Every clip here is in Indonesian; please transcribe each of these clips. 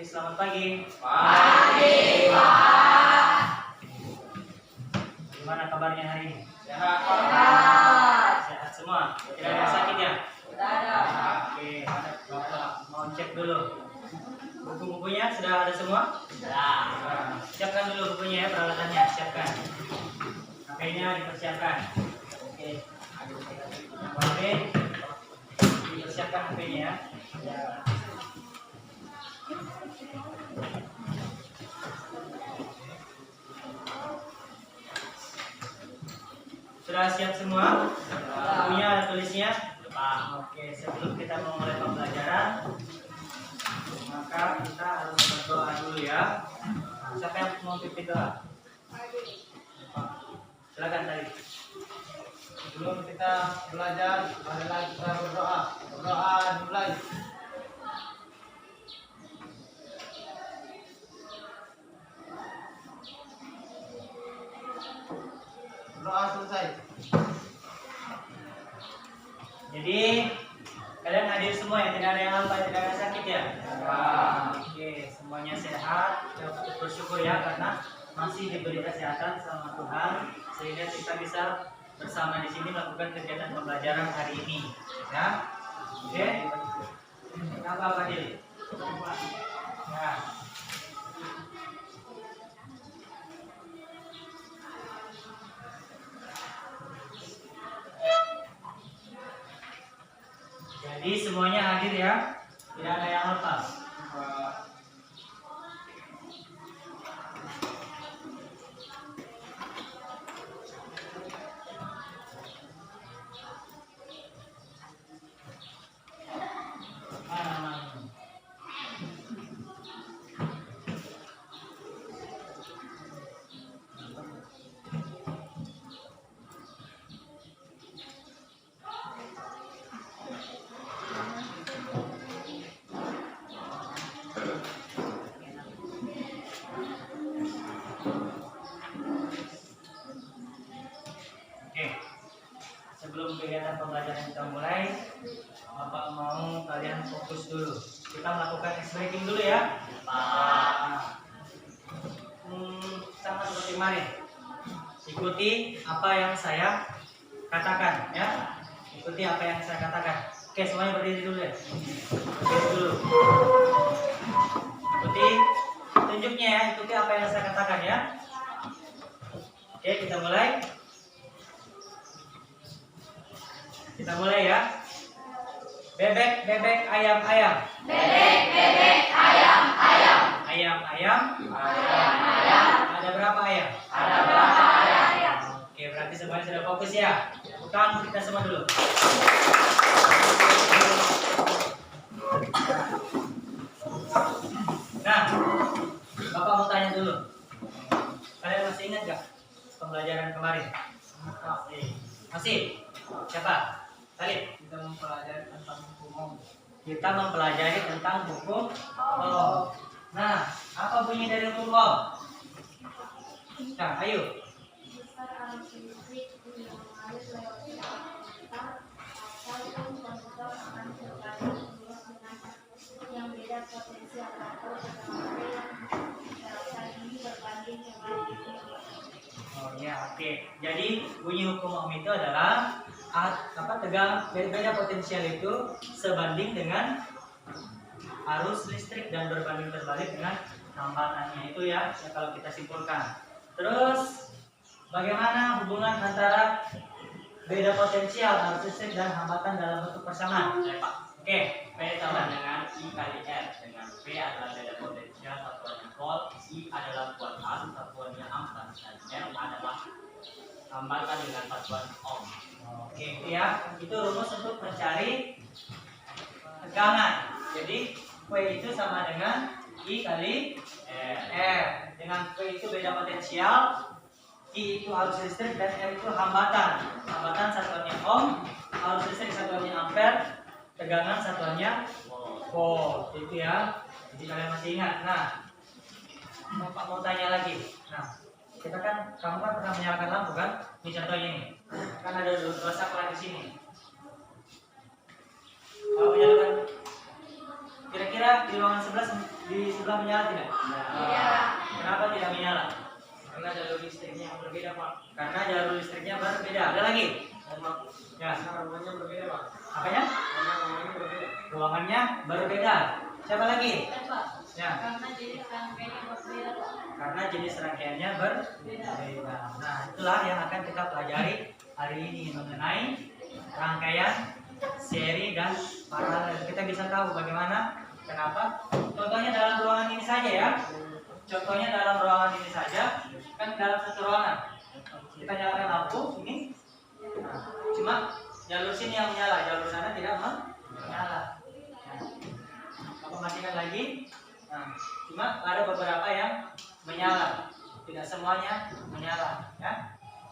selamat pagi. Pagi, Pak. Gimana kabarnya hari ini? Sehat. Sehat semua? Tidak ada yang sakit ya? Tidak ada. Oke, Bapak mau cek dulu. Buku-bukunya sudah ada semua? Sudah. Siapkan dulu bukunya ya, peralatannya. Siapkan. HP-nya dipersiapkan. Oke. HP dipersiapkan HP-nya ya. Sudah siap semua? Bukunya ada tulisnya? Oke, sebelum kita memulai pembelajaran, maka kita harus berdoa dulu ya. Siapa yang mau pimpin doa? Silakan tadi. Sebelum kita belajar, marilah kita berdoa. Berdoa dimulai. Berdoa selesai. Jadi kalian hadir semua ya, tidak ada yang lupa, tidak ada yang sakit ya. Oke, semuanya sehat. Kita bersyukur ya karena masih diberi kesehatan sama Tuhan sehingga kita bisa bersama di sini melakukan kegiatan pembelajaran hari ini. Ya, oke. Kenapa Fadil? Ya. Jadi semuanya hadir ya, tidak ada yang lepas. Oke, sebelum kegiatan pembelajaran kita mulai, Bapak mau kalian fokus dulu. Kita melakukan ice breaking dulu ya. Sama seperti kemarin. Ikuti apa yang saya katakan ya. Ikuti apa yang saya katakan. Oke, semuanya berdiri dulu ya. Berdiri dulu. Ikuti tunjuknya ya. Ikuti apa yang saya katakan ya. Oke, kita mulai. Kita mulai ya. Bebek, bebek, ayam, ayam. Bebek, bebek, ayam, ayam. Ayam, ayam. Ayam, ayam. Ada berapa ayam? Ada berapa ayam? Oke, berarti semuanya sudah fokus ya. Bukan kita semua dulu. Nah, Bapak mau tanya dulu. Kalian masih ingat gak pembelajaran kemarin? Masih? Siapa? Salib. Kita mempelajari tentang hukum Om. Kita mempelajari tentang hukum Om. Nah, apa bunyi dari hukum Om? Nah, ayo. Oh ya, oke. Jadi bunyi hukum Ohm itu adalah beda potensial itu sebanding dengan arus listrik dan berbanding terbalik dengan hambatannya itu ya, kalau kita simpulkan. Terus bagaimana hubungan antara beda potensial arus listrik dan hambatan dalam bentuk persamaan? Oke, P sama dengan I kali R, dengan P adalah beda potensial satuannya volt, I adalah kuat arus satuannya ampere, dan R adalah hambatan dengan satuan ohm. oke itu ya. Itu rumus untuk mencari tegangan. Jadi P itu sama dengan I kali R. Dengan P itu beda potensial, I itu arus listrik dan R itu hambatan. Hambatan satuannya ohm, arus listrik satuannya ampere, tegangan satuannya volt. Itu ya. Jadi kalian masih ingat. Nah, Bapak mau tanya lagi. Nah, kita kan, kamu kan pernah menyalakan lampu kan? Ini contohnya ini. Kan ada dua saklar di sini. Kalau menyalakan, kira-kira kira-kira di ruangan sebelah menyala tidak? Iya. Kenapa tidak menyala? Karena jalur listriknya yang berbeda, Pak. Karena jalur listriknya berbeda. Ada lagi? Ya. Ruangannya berbeda, Pak. Apanya? Ruangannya berbeda. Ruangannya berbeda. Siapa lagi? Pak. Ya. Karena jadi rangkaiannya berbeda, Pak. Karena jenis rangkaiannya berbeda. Nah, itulah yang akan kita pelajari hari ini mengenai rangkaian, seri, dan paralel. Kita bisa tahu bagaimana, kenapa. Contohnya dalam ruangan ini saja ya. Contohnya dalam ruangan ini saja, kan dalam satu ruangan. Kita nyalakan lampu ini. Nah, cuma jalur sini yang menyala, jalur sana tidak menyala. Nah, aku matikan lagi. Nah, cuma ada beberapa yang menyala, tidak semuanya menyala, ya.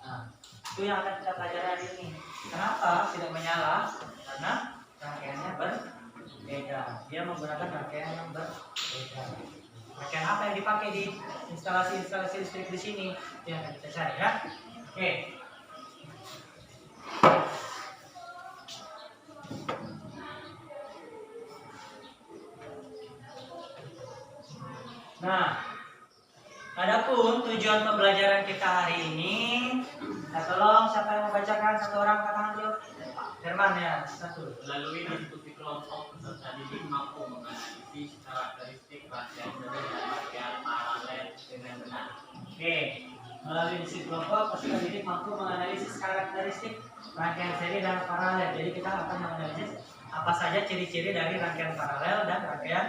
Nah, itu yang akan kita pelajari hari ini. Kenapa tidak menyala? Karena rangkaiannya berbeda. Dia menggunakan rangkaian yang berbeda. Rangkaian apa yang dipakai di instalasi listrik di sini? Itu yang akan kita cari, ya. Oke. Nah, adapun tujuan pembelajaran kita hari ini, tolong siapa yang membacakan, satu orang angkat tangan dulu. Herman ya, satu. Melalui diskusi kelompok, peserta didik mampu menganalisis karakteristik rangkaian seri dan rangkaian paralel dengan benar. Oke, melalui diskusi kelompok, peserta didik mampu menganalisis karakteristik rangkaian seri dan paralel. Jadi kita akan menganalisis apa saja ciri-ciri dari rangkaian paralel dan rangkaian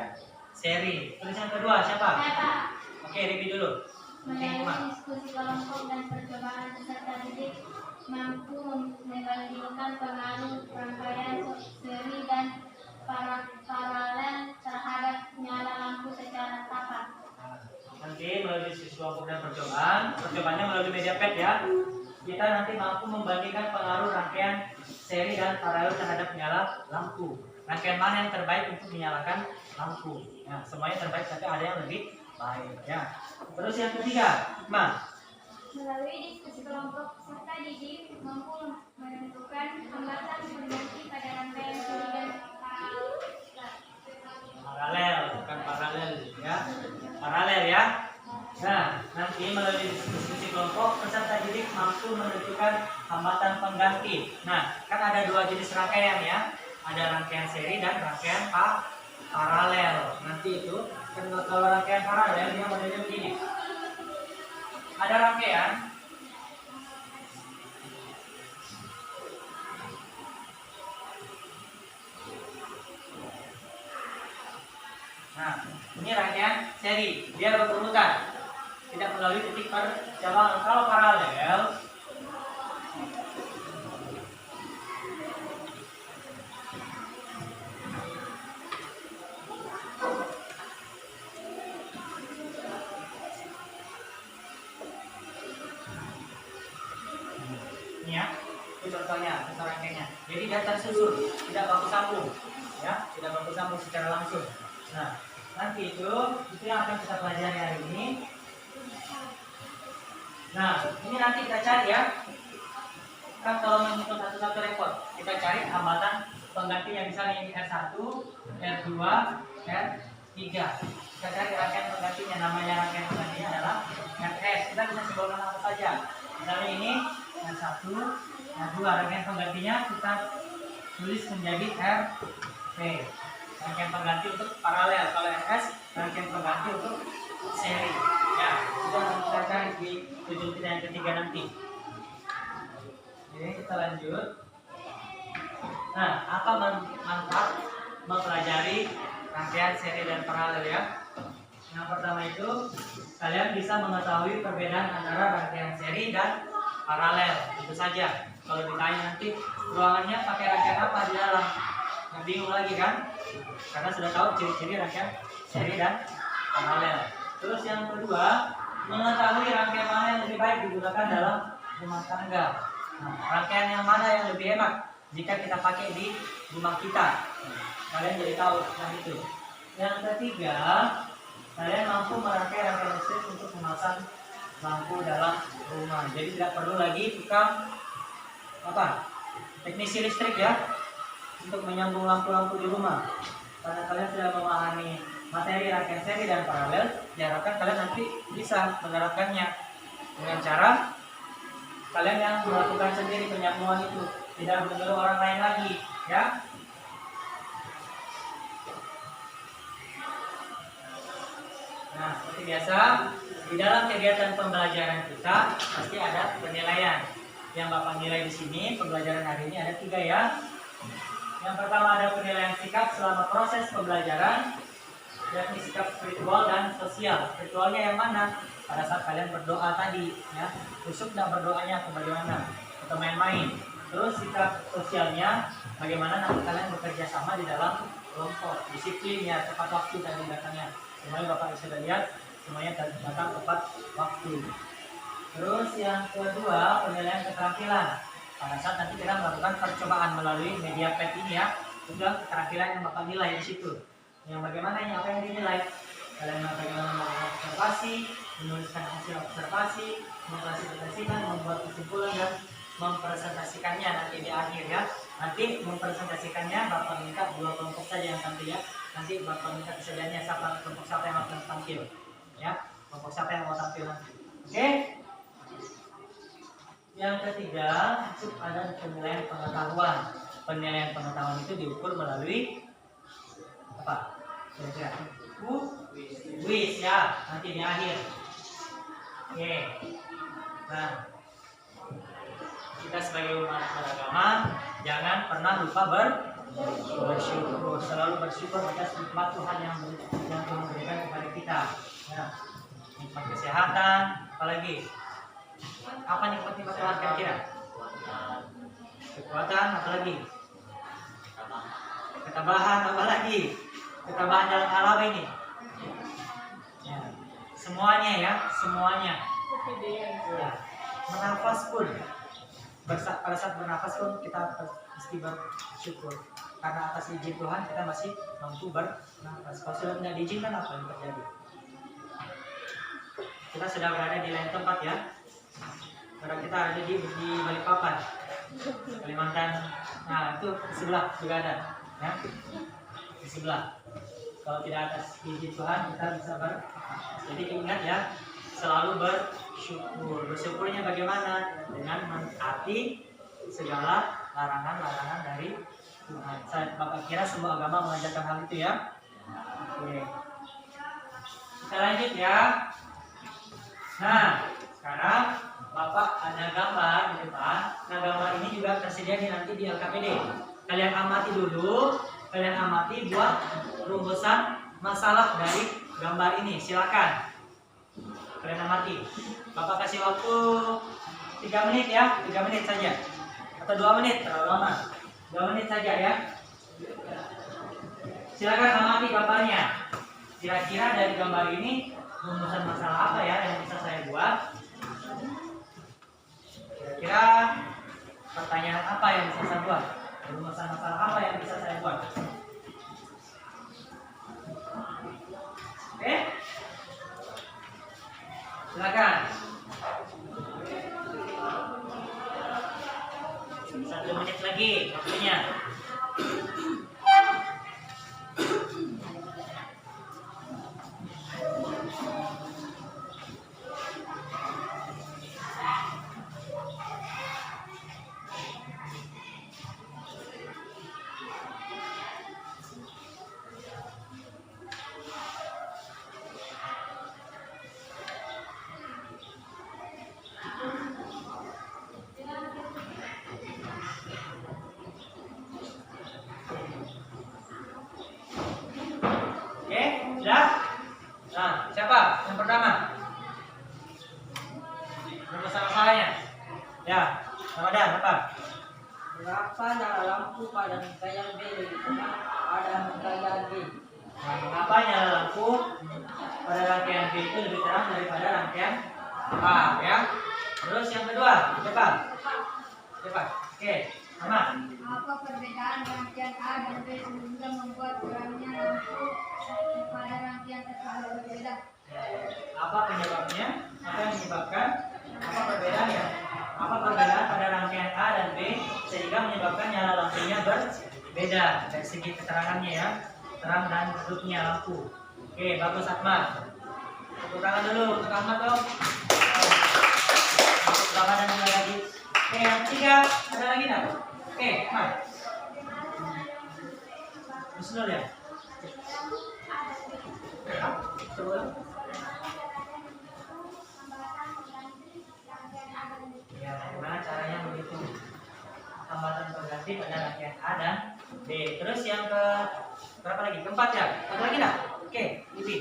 seri. Tulisan kedua siapa? Pak. Oke, Ribi dulu. Melalui diskusi kelompok dan percobaan peserta didik mampu membandingkan pengaruh rangkaian seri dan paralel terhadap nyala lampu secara tapak. Nanti melalui diskusi kelompok dan percobaannya melalui media pad ya. Kita nanti mampu membandingkan pengaruh rangkaian seri dan paralel terhadap nyala lampu. Rangkaian mana yang terbaik untuk menyalakan lampu? Ya, semuanya terbaik, tapi ada yang lebih baik ya. Terus yang ketiga, Melalui diskusi kelompok peserta didik mampu menentukan hambatan pengganti pada rangkaian seri dan paralel, bukan paralel ya. Paralel ya. Nah, nanti melalui diskusi kelompok peserta didik mampu menentukan hambatan pengganti. Nah, kan ada dua jenis rangkaian ya. Ada rangkaian seri dan rangkaian paralel. Nanti itu kalau rangkaian paralel dia modelnya begini. Ada rangkaian Nah, ini rangkaian seri, dia berurutan, tidak melalui titik percobaan. Kalau paralel, ini ya, itu contohnya, contoh rangkaiannya. Jadi dia tersusun, tidak baku sambung, ya, tidak baku sambung secara langsung. Nah, nanti itu yang akan kita pelajari hari ini. Nah, ini nanti kita cari ya. Kan kalau menghitung satu-satu repot, kita cari hambatan penggantinya, misalnya ini R1, R2, R3. Kita cari rangkaian penggantinya, namanya rangkaian penggantinya adalah RS. Kita bisa simbolkan apa saja. Misalnya ini R1, R2, rangkaian penggantinya kita tulis menjadi RP. Rangkaian pengganti untuk paralel. Kalau RS, rangkaian pengganti untuk seri. Ya, itu yang kita cari di tujuan kita yang ketiga nanti. Oke, kita lanjut. Nah, apa manfaat mempelajari rangkaian seri dan paralel ya? Yang pertama itu, kalian bisa mengetahui perbedaan antara rangkaian seri dan paralel. Itu saja. Kalau ditanya nanti ruangannya pakai rangkaian apa di dalam, nggak bingung lagi kan? Karena sudah tahu ciri-ciri rangkaian seri dan paralel. Terus yang kedua, mengetahui rangkaian mana yang lebih baik digunakan dalam rumah tangga. Nah, rangkaian yang mana yang lebih hemat jika kita pakai di rumah kita. Kalian jadi tahu yang itu. Yang ketiga, kalian mampu merangkai rangkaian listrik untuk memasang lampu dalam rumah. Jadi tidak perlu lagi tukang teknisi listrik ya untuk menyambung lampu-lampu di rumah. Karena kalian sudah memahami materi rangkaian seri dan paralel, diharapkan kalian nanti bisa menerapkannya dengan cara kalian yang melakukan sendiri penyambungan itu, tidak menurut orang lain lagi, ya. Nah, seperti biasa, di dalam kegiatan pembelajaran kita pasti ada penilaian. Yang Bapak nilai di sini pembelajaran hari ini ada 3 ya. Yang pertama ada penilaian sikap selama proses pembelajaran, yakni sikap spiritual dan sosial. Spiritualnya yang mana? Pada saat kalian berdoa tadi, ya, khusyuk dan berdoanya atau bagaimana? Atau main-main. Terus sikap sosialnya, bagaimana nanti kalian bekerja sama di dalam kelompok, disiplin ya, tepat waktu dan datangnya. Semuanya Bapak sudah lihat, semuanya datang tepat waktu. Terus yang kedua, penilaian keterampilan. Pada saat nanti kita melakukan percobaan melalui media PET ini ya, sudah keterampilan yang Bapak nilai di situ. Yang bagaimana ini, apa yang dinilai? Kalian bagaimana melakukan observasi, menuliskan hasil observasi, mengklasifikasikan, membuat kesimpulan dan mempresentasikannya nanti di akhir ya. Nanti mempresentasikannya Bapak minta 2 kelompok saja yang tampil ya. Nanti Bapak minta kesediaannya kelompok siapa yang akan tampil ya, kelompok siapa yang mau tampil nanti. Oke. Yang ketiga, ada penilaian pengetahuan. Penilaian pengetahuan itu diukur melalui apa? Kira-kira kuis ya, nanti di akhir. Oke. Nah, kita sebagai umat beragama jangan pernah lupa bersyukur, selalu bersyukur atas nikmat Tuhan yang Tuhan berikan kepada kita. Ya. Nikmat kesehatan, apalagi? Apa nikmat-nikmat Tuhan kira-kira? Kekuatan, apalagi? Ketabahan, apalagi? Ketabahan dalam alam ini. Ya. Semuanya ya, semuanya. Ya. Menafas pun, pada saat bernafas pun kita mesti bersyukur. Karena atas izin Tuhan kita masih mampu bernafas. Kalau sudah tidak diizinkan, apa yang terjadi? Kita sudah berada di lain tempat ya. Karena kita ada di Balikpapan, Kalimantan. Nah itu di sebelah juga ada, ya. Di sebelah. Kalau tidak atas izin Tuhan kita bisa Jadi ingat ya, selalu bersyukur. Bersyukurnya bagaimana? Dengan menaati segala larangan-larangan dari Tuhan. Bapak kira semua agama mengajarkan hal itu ya. Oke. Kita lanjut ya. Nah, sekarang Bapak ada gambar di depan. Nah, gambar ini juga tersedia nanti di LKPD. Kalian amati dulu. Kalian amati buat rumusan masalah dari gambar ini. Silakan. Kalian amati. Bapak kasih waktu 3 menit ya. 3 menit saja. Atau 2 menit, terlalu lama. 2 menit saja ya. Silakan amati gambarnya. Kira-kira dari gambar ini rumusan masalah apa ya yang bisa saya buat? Kira-kira pertanyaan apa yang bisa saya buat? Rumusan masalah apa yang bisa saya buat? Oke? Silakan. 1 menit lagi waktunya. Sudah? Nah, siapa? Yang pertama. Rumusan masalahnya. Ya, Ramadan apa? Berapa nyala lampu pada rangkaian B lebih tenang pada rangkaian B? Nah, mengapa nyala lampu pada rangkaian B itu lebih terang daripada rangkaian A ya? Terus yang kedua, cepat. Cepat. Oke, sama. Apa perbedaan rangkaian A dan B sehingga membuat terangnya lampu pada rangkaian tersebut berbeda? Apa penyebabnya? Apa yang menyebabkan? Apa perbedaannya? Apa perbedaan pada rangkaian A dan B sehingga menyebabkan nyala lampunya berbeda dari segi keterangannya ya, terang dan redupnya lampu. Oke, bagus Atma. Tepuk tangan dulu untuk Ahmad dong. Tepuk tangan dan mulai lagi. Oke, yang ketiga ada lagi nggak? Oke, Ahmad. Bismillah ya. Coba. Ya, gimana caranya menghitung hambatan pengganti pada rangkaian A dan B. Terus yang ke berapa lagi? Keempat ya? Ada lagi nggak? Oke, Ibi.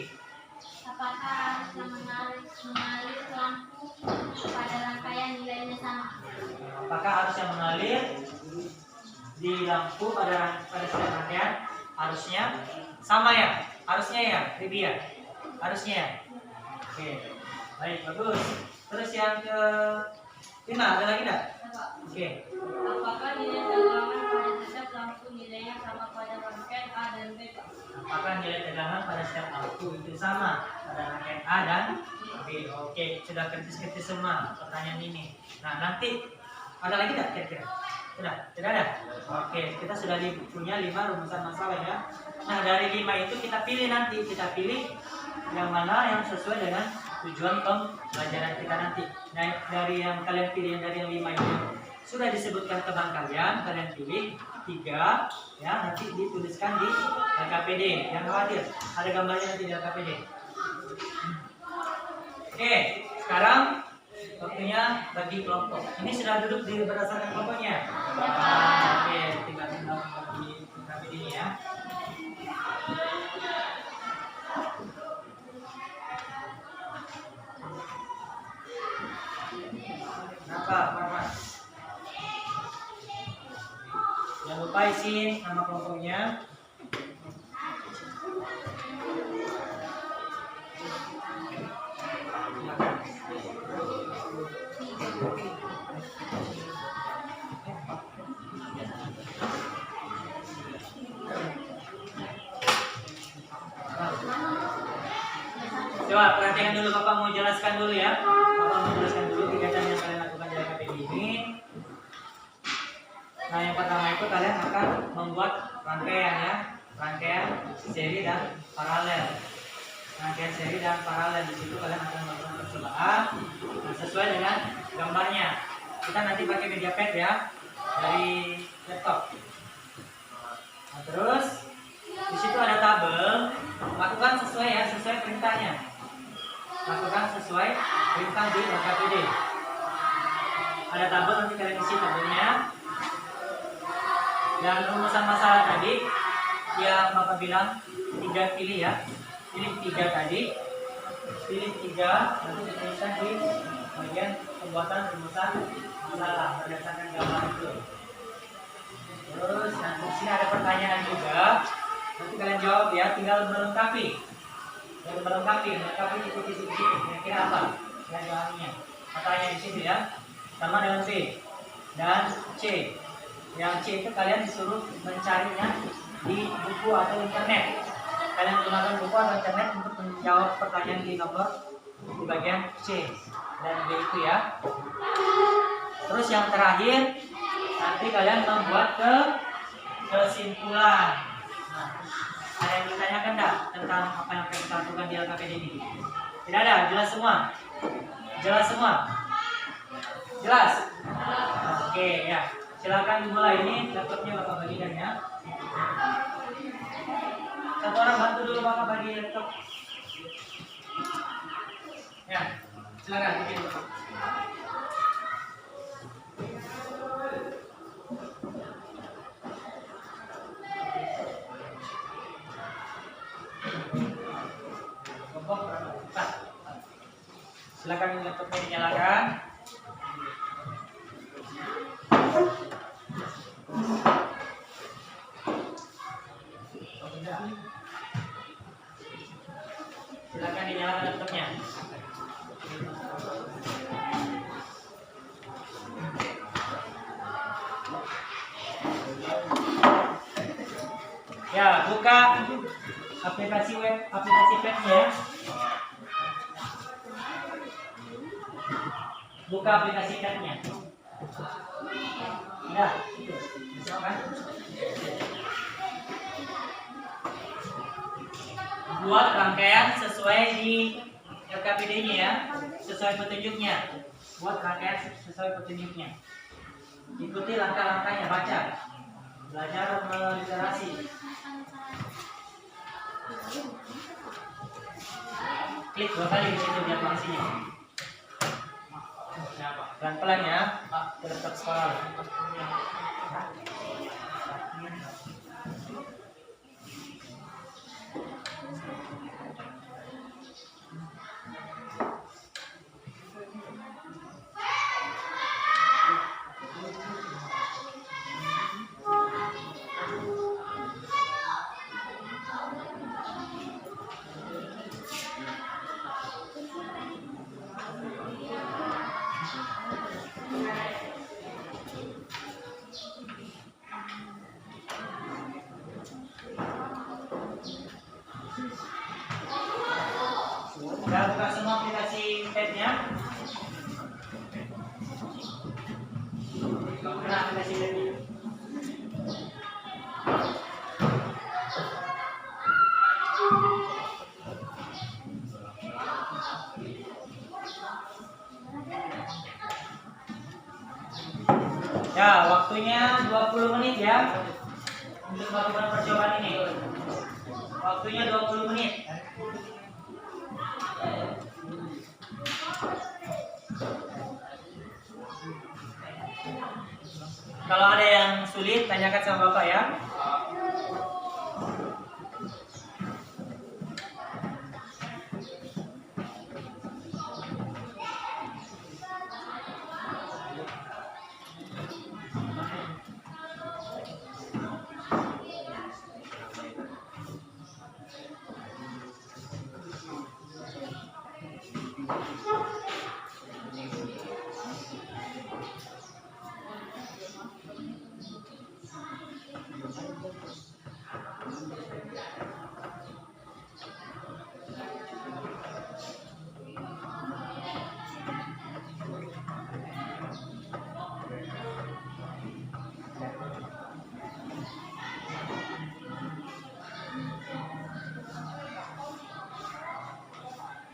Apakah harus mengalir lampu pada rangkaian nilainya sama? Apakah harusnya mengalir di lampu pada setiap rangkaian? Harusnya sama ya? Harusnya ya, Ibi ya? Harusnya ya? Oke, baik, bagus. Terus yang ke 5, ada lagi nggak? Oke. Apakah nilai tegangan pada setiap lampu nilainya sama pada rangkaian A dan B, Pak? Apakah nilai tegangan pada setiap lampu itu sama pada rangkaian A dan B? Oke, sudah kritis-kritis semua pertanyaan ini. Nah, nanti ada lagi tidak kira-kira? Sudah? Tidak ada? Oke, kita sudah punya 5 rumusan masalah ya. Nah, dari 5 itu kita pilih nanti. Kita pilih yang mana yang sesuai dengan tujuan pembelajaran kita nanti. Nah, dari yang kalian pilih dari yang 5 itu sudah disebutkan teman kalian pilih 3 ya, nanti dituliskan di LKPD. Jangan khawatir, ada gambarnya nanti di LKPD. Oke, sekarang waktunya bagi kelompok. Ini sudah duduk di berdasarkan kelompoknya. Oke, tinggal bagi LKPD ini ya. Kenapa, Farman? Jangan lupa isi nama kelompoknya. Coba perhatikan dulu, Bapak mau jelaskan dulu ya. Bapak mau jelaskan dulu kegiatan yang kalian lakukan di LKPD ini. Nah, yang pertama itu kalian akan membuat rangkaian ya, rangkaian seri dan paralel. Rangkaian seri dan paralel, di situ kalian akan melakukan percobaan sesuai dengan gambarnya. Kita nanti pakai media pad ya, dari laptop. Nah, terus di situ ada tabel, lakukan sesuai ya, sesuai perintahnya. Lakukan sesuai perintah di LKPD. Ada tabel, nanti kalian isi tabelnya. Dan rumusan masalah tadi yang Bapak bilang 3 pilih ya, pilih 3 tadi, pilih 3, nanti dituliskan di bagian pembuatan rumusan masalah berdasarkan gambar itu. Terus nanti di sini ada pertanyaan juga, nanti kalian jawab ya, tinggal melengkapi, melengkapi titik-titik kira-kira apa yang jawabannya. Katanya di sini ya, sama dengan B dan C. Yang C itu kalian disuruh mencarinya di buku atau internet. Kalian gunakan buku atau internet untuk menjawab pertanyaan di nomor di bagian C dan B itu ya. Terus yang terakhir, nanti kalian membuat kesimpulan. Nah, ada yang ditanyakan enggak tentang apa yang kita lakukan di LKPD ini? Tidak ada, jelas semua. Jelas semua. Jelas. Oke ya. Silakan dimulai, ini laptopnya Bapak bagikan ya. Satu orang bantu dulu Bapak bagi laptop. Ya, silakan bikin. Silakan laptopnya dinyalakan. Silakan dinyalakan laptopnya. Ya, buka aplikasi web, aplikasi padnya. Buka aplikasi padnya. Ya, itu. Bisa kan? buat rangkaian sesuai di LKPD-nya ya, sesuai petunjuknya. Buat rangkaian sesuai petunjuknya. Ikuti langkah-langkahnya, baca. Belajar meliterasi. Klik 2 kali di situ biar fungsinya. Pelan-pelan ya, Pak. Tetap sekolah. Udah buka semua aplikasi tabnya? Buka aplikasi tabnya. Ya, waktunya 20 menit ya untuk melakukan percobaan ini. Waktunya 20 menit. Kalau ada yang sulit, tanyakan sama Bapak ya.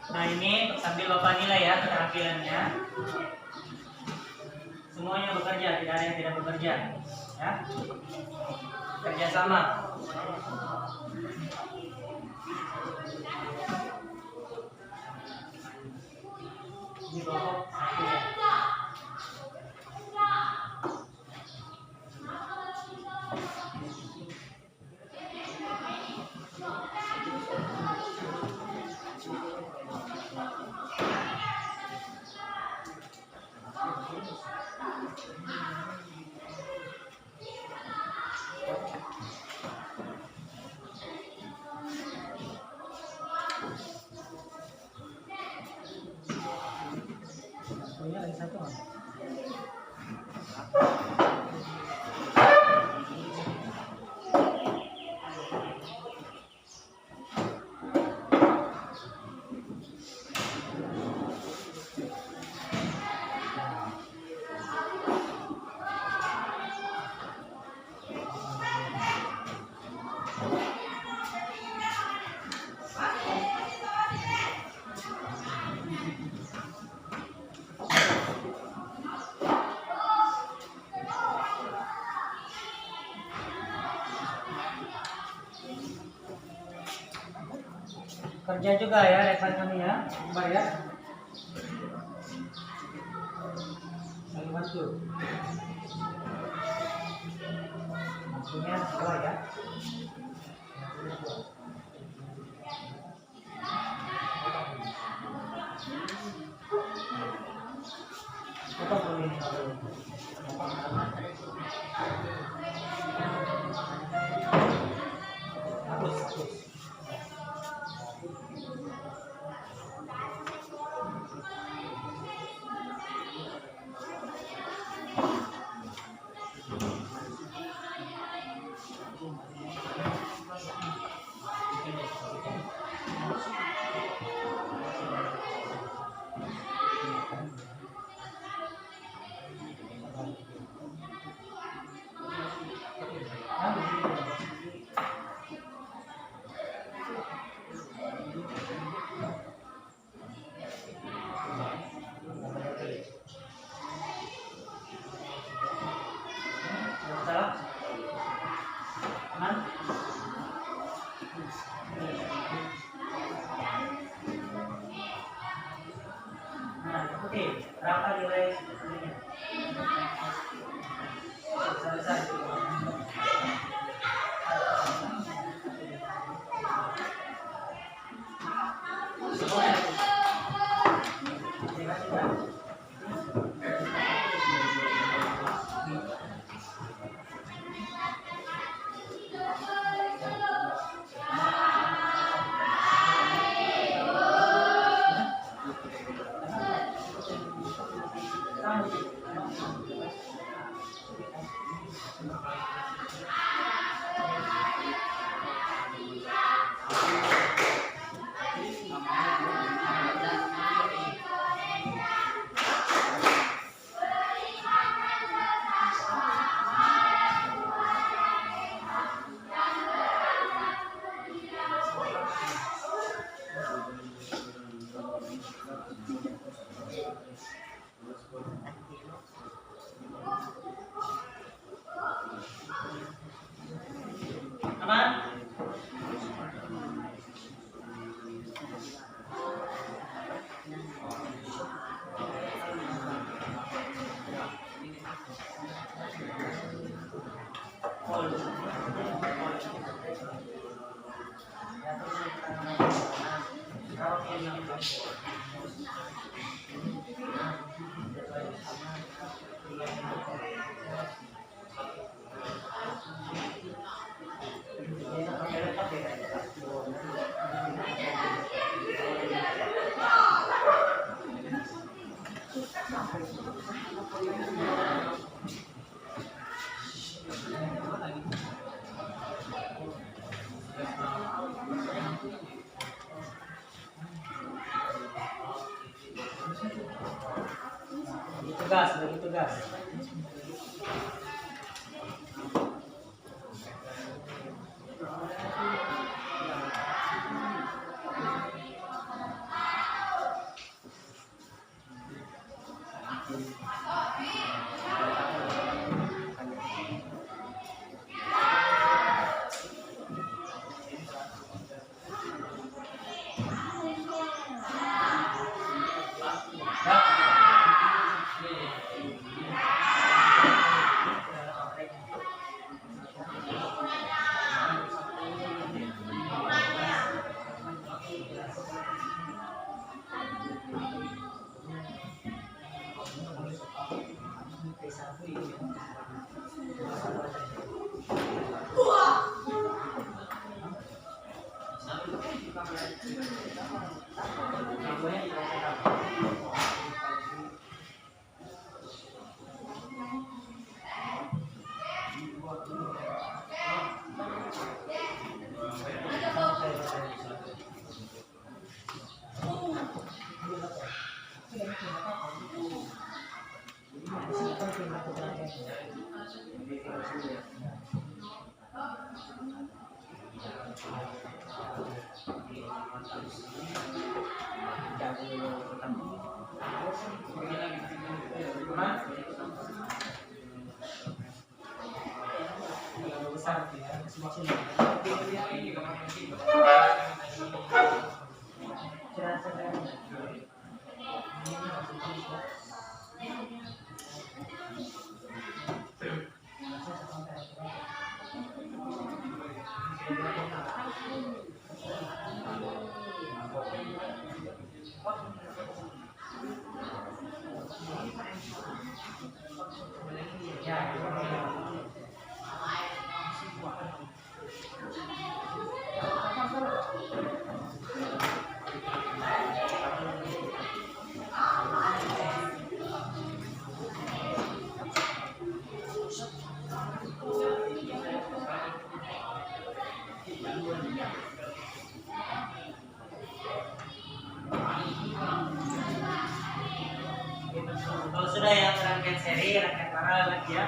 Nah ini sambil Bapak nilai ya keterampilannya. Semuanya bekerja, tidak ada yang tidak bekerja. Ya, kerjasama. Ini kelompok satu ya. Ada satu nggak? Kerja juga ya rekan kami ya, Mbak ya. Saling bantu. Maksudnya sekolah ya. Potong dulu ini. Hapus. Nah, oke, berapa nilai ini? Selesai. Aman? Bagi tugas. Kalau sudah yang rangkaian seri, rangkaian paralel lagi ya.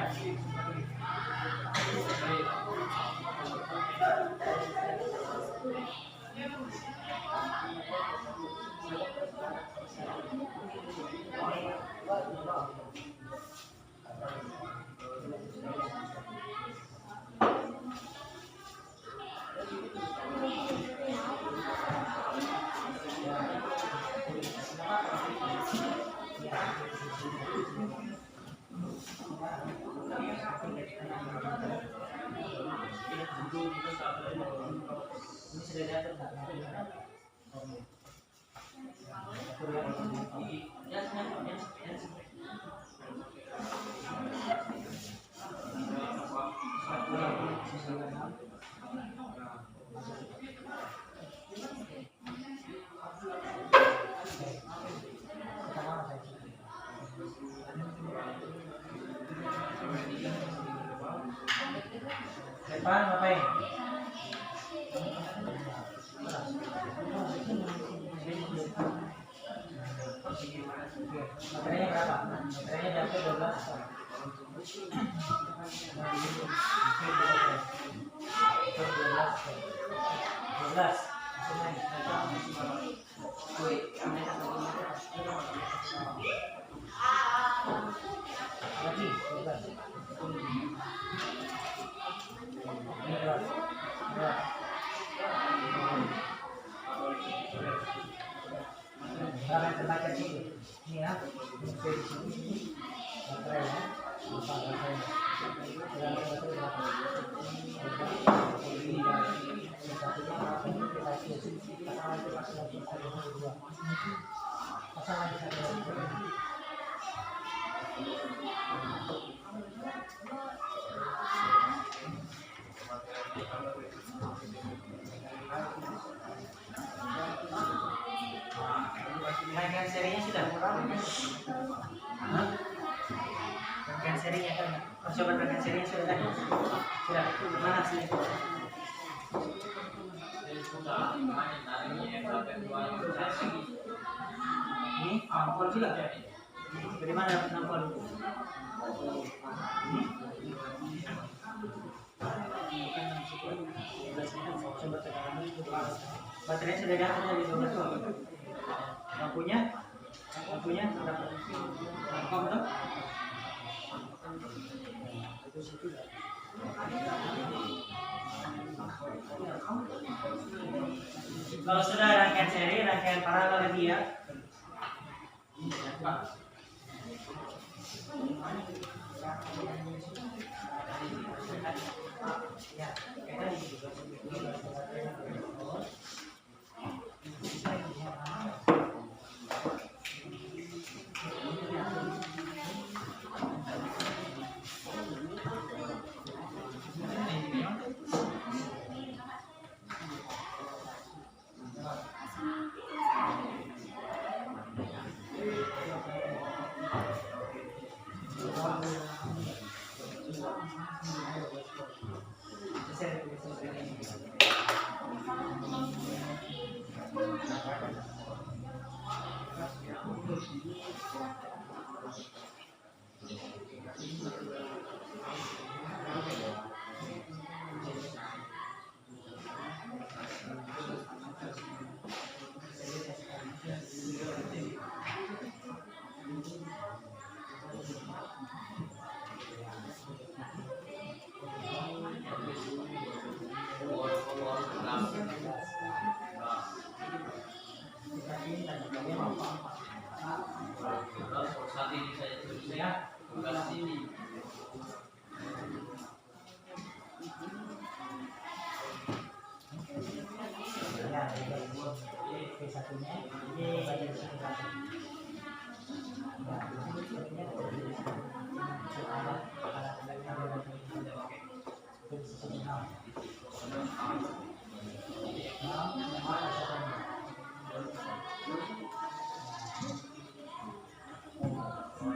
Depan ngapain? Baterainya berapa? Baterainya jam 12. 12. Lagi 12. Sekarang kita cek ini ya, ini di sini baterai ya, apa baterai? Yang baterai berapa? Pasang lagi satu. Rangkaian serinya sudah? Hah? Rangkaian serinya kan? Coba rangkaian serinya sudah kan? Sudah. Mana sih? Ini nampol sudah? Dari mana dapat nampol? Coba tekan baterai sudah datang dari 12 volt. Lampunya berapa? Lampu tuh? Kalau sudah rangkaian seri, rangkaian paralel lagi ya.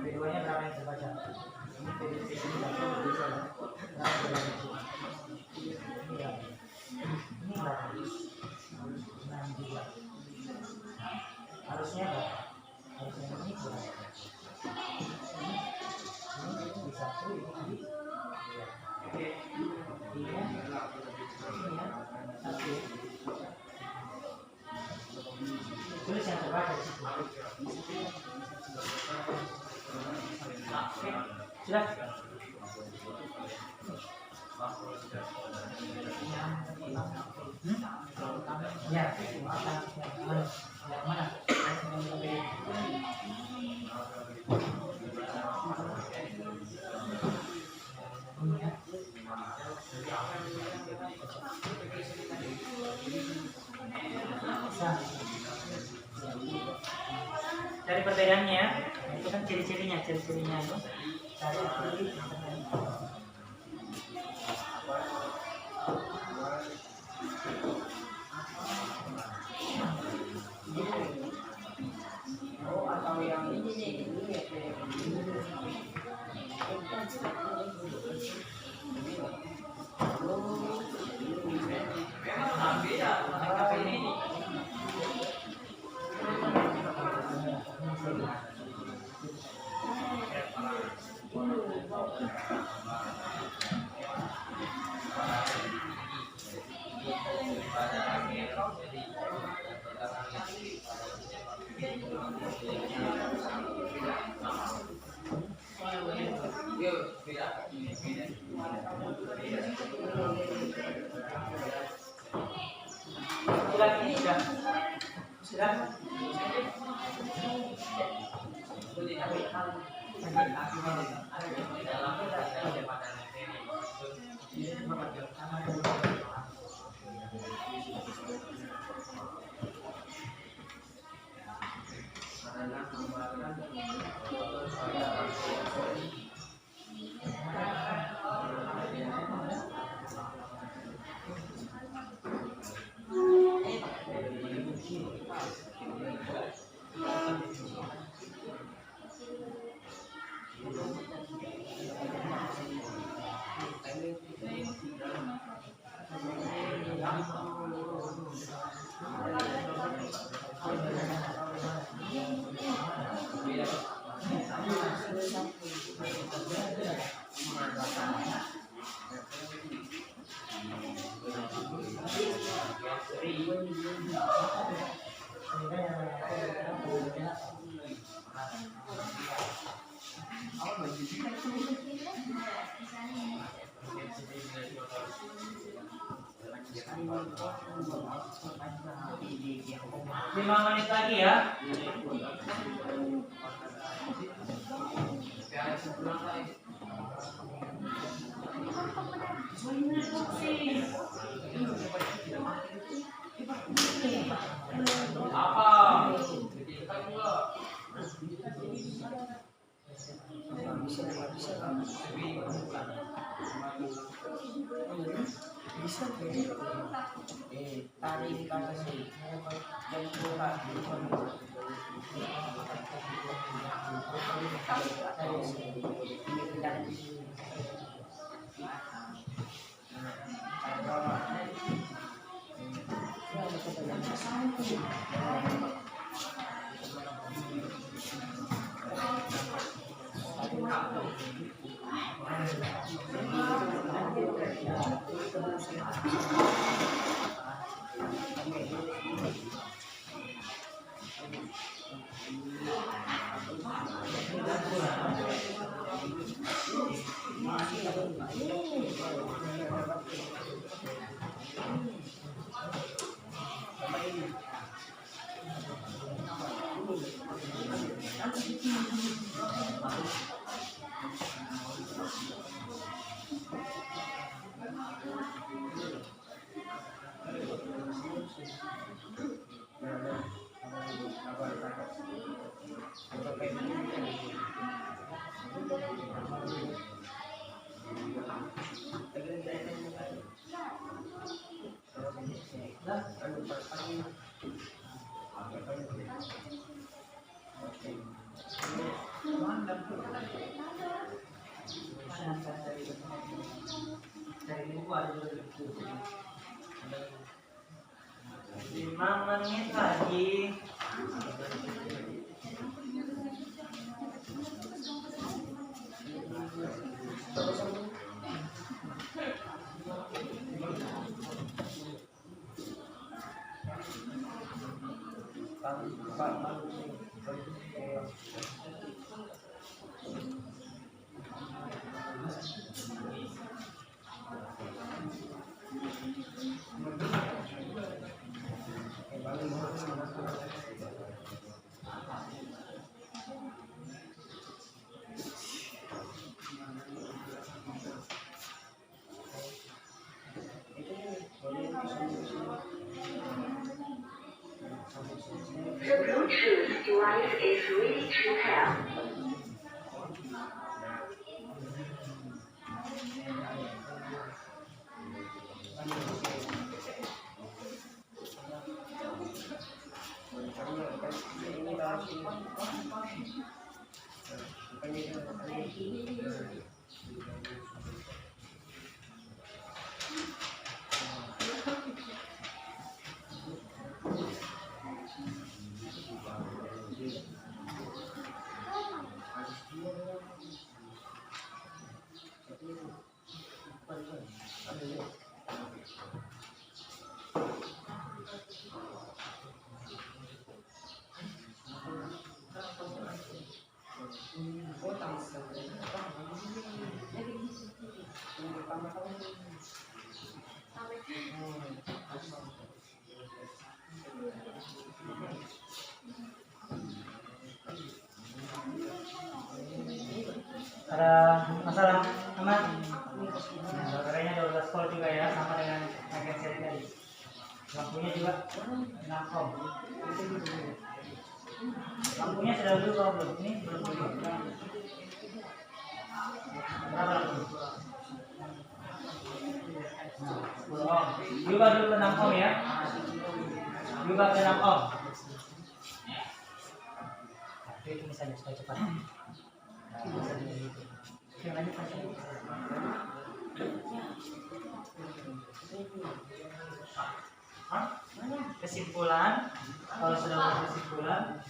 Videonya berapa yang terbaca? Ini berapa? Harusnya berapa? Harusnya ini berapa? Ini di satu, ini oke. Ini ya, satu. Tulis yang terbaca di situ. Oke, sudah. Ya, mana? Ini ya. Cari perbedaannya ya. Itu kan ciri-cirinya itu. Cari ciri. Oh, atau yang ini nih, ini ya. Memang beda kafe ini. Silakan ini sudah. Silakan. Lima menit lagi ya. Apa? Bisa tarik ke atas sih dan keluar Lima menit lagi. Flight is ready to tail. Ada masalah aman? Nah, baterainya 12 volt juga ya, sama dengan bagian seri tadi. Lampunya juga 6 ohm. Lampunya sudah berubah belum? Ini belum berubah. Berapa lampu? 10 ohm. Juga dulu ke 6 ohm ya. Juga ke 6 ohm. Itu misalnya supaya cepat. Kesimpulan, kalau sudah berkesimpulan,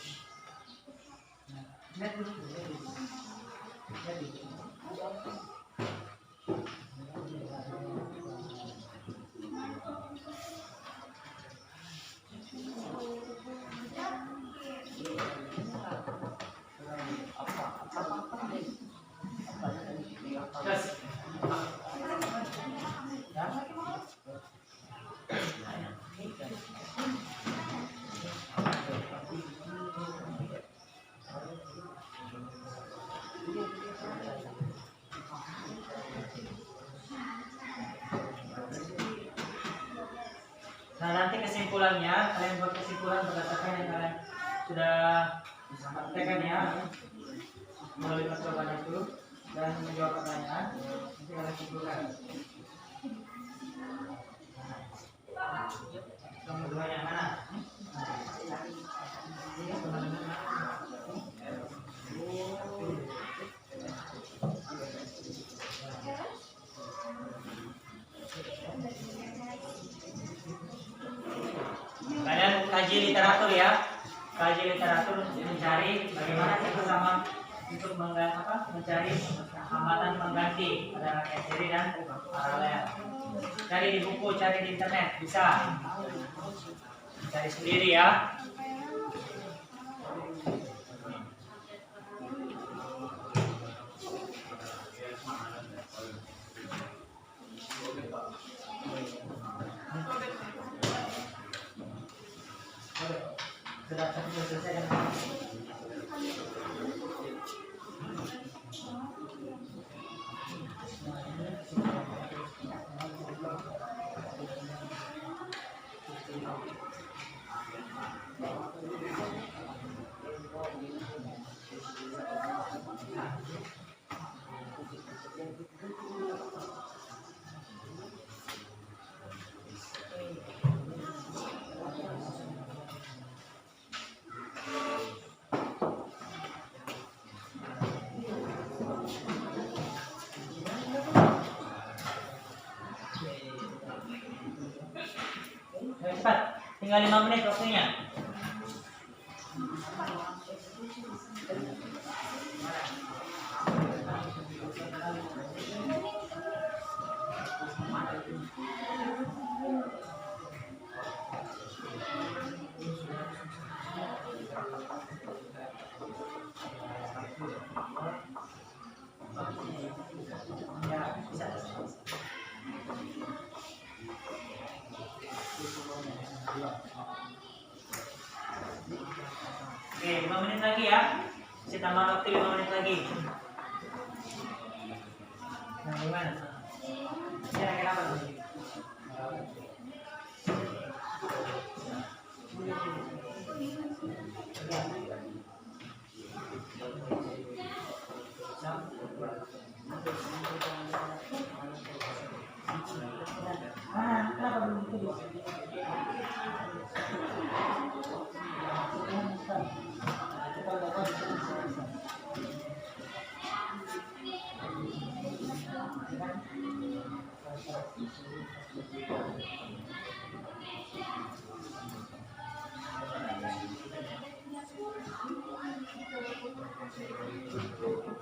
nah nanti kesimpulannya kalian buat kesimpulan berdasarkan yang kalian sudah praktekkan ya melalui percobaan itu dan menjawab pertanyaan nanti kalian simpulkan. Kamu dua yang mana? Kalian kaji literatur ya, kaji literatur mencari bagaimana cara sama untuk mencari hambatan pengganti pada seri dan paralel. Cari di buku, cari di internet bisa, cari sendiri ya. Sudah selesai kan? Cepat, tinggal 5 menit waktunya. Ya, bisa. Oke, 5 menit lagi ya. Saya tambah waktu 5 menit lagi. Nah, gimana? Kira-kira apa tuh? Ya.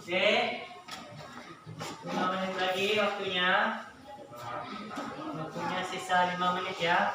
Oke, 5 menit lagi waktunya. Waktunya sisa 5 menit ya.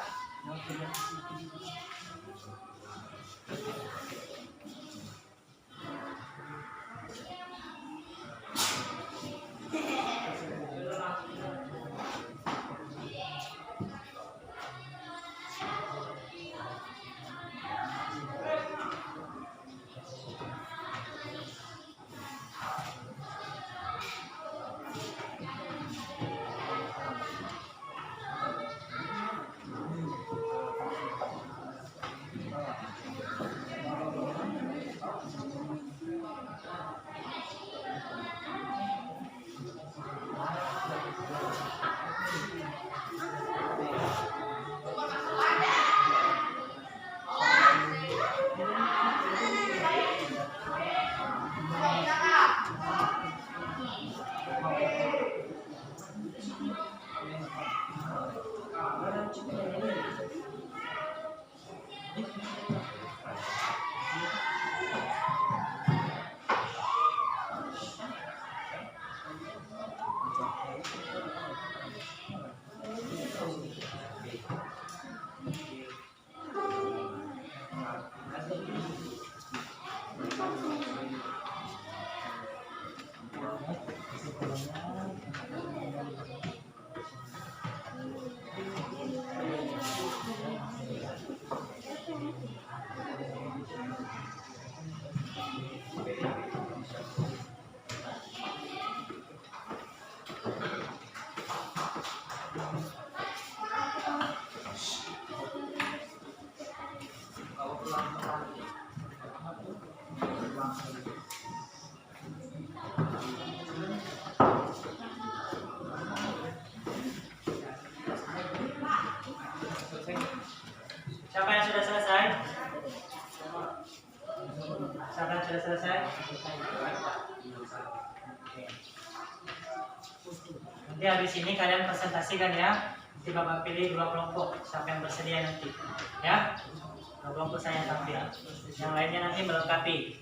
Siapa yang sudah selesai? Siapa yang sudah selesai? Nanti habis ini kalian presentasikan ya. Nanti Bapak pilih 2 kelompok. Siapa yang bersedia nanti? Ya? 2 kelompok saya tampil. Yang lainnya nanti melengkapi.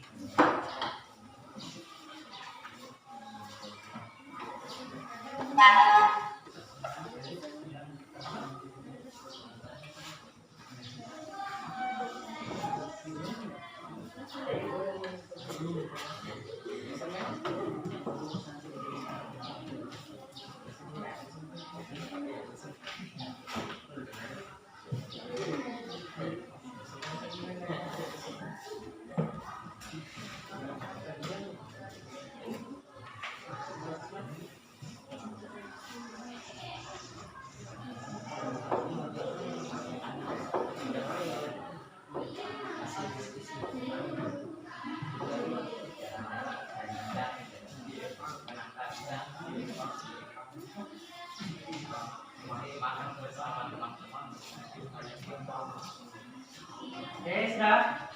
Oke, sudah.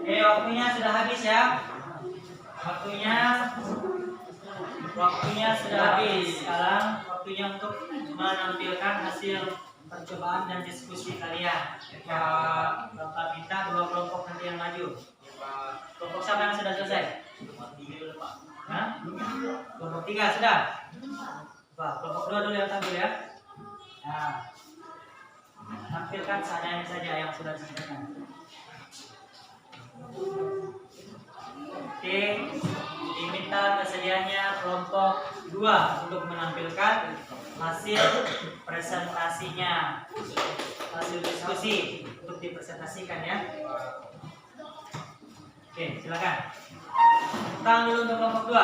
Oke, waktunya sudah habis ya. Waktunya sudah habis. Sekarang waktunya untuk menampilkan hasil percobaan dan diskusi kalian. Ya, Bapak minta 2 kelompok nanti yang maju. Kelompok siapa yang sudah selesai? Hah? Kelompok 3 sudah? Pak, kelompok 2 dulu yang tampil ya. Nah, tampilkan seadanya saja yang sudah disediakan. Oke, diminta kesediaannya kelompok 2 untuk menampilkan hasil presentasinya, hasil diskusi untuk dipresentasikan ya. Oke, silakan. Tangan dulu untuk kelompok 2.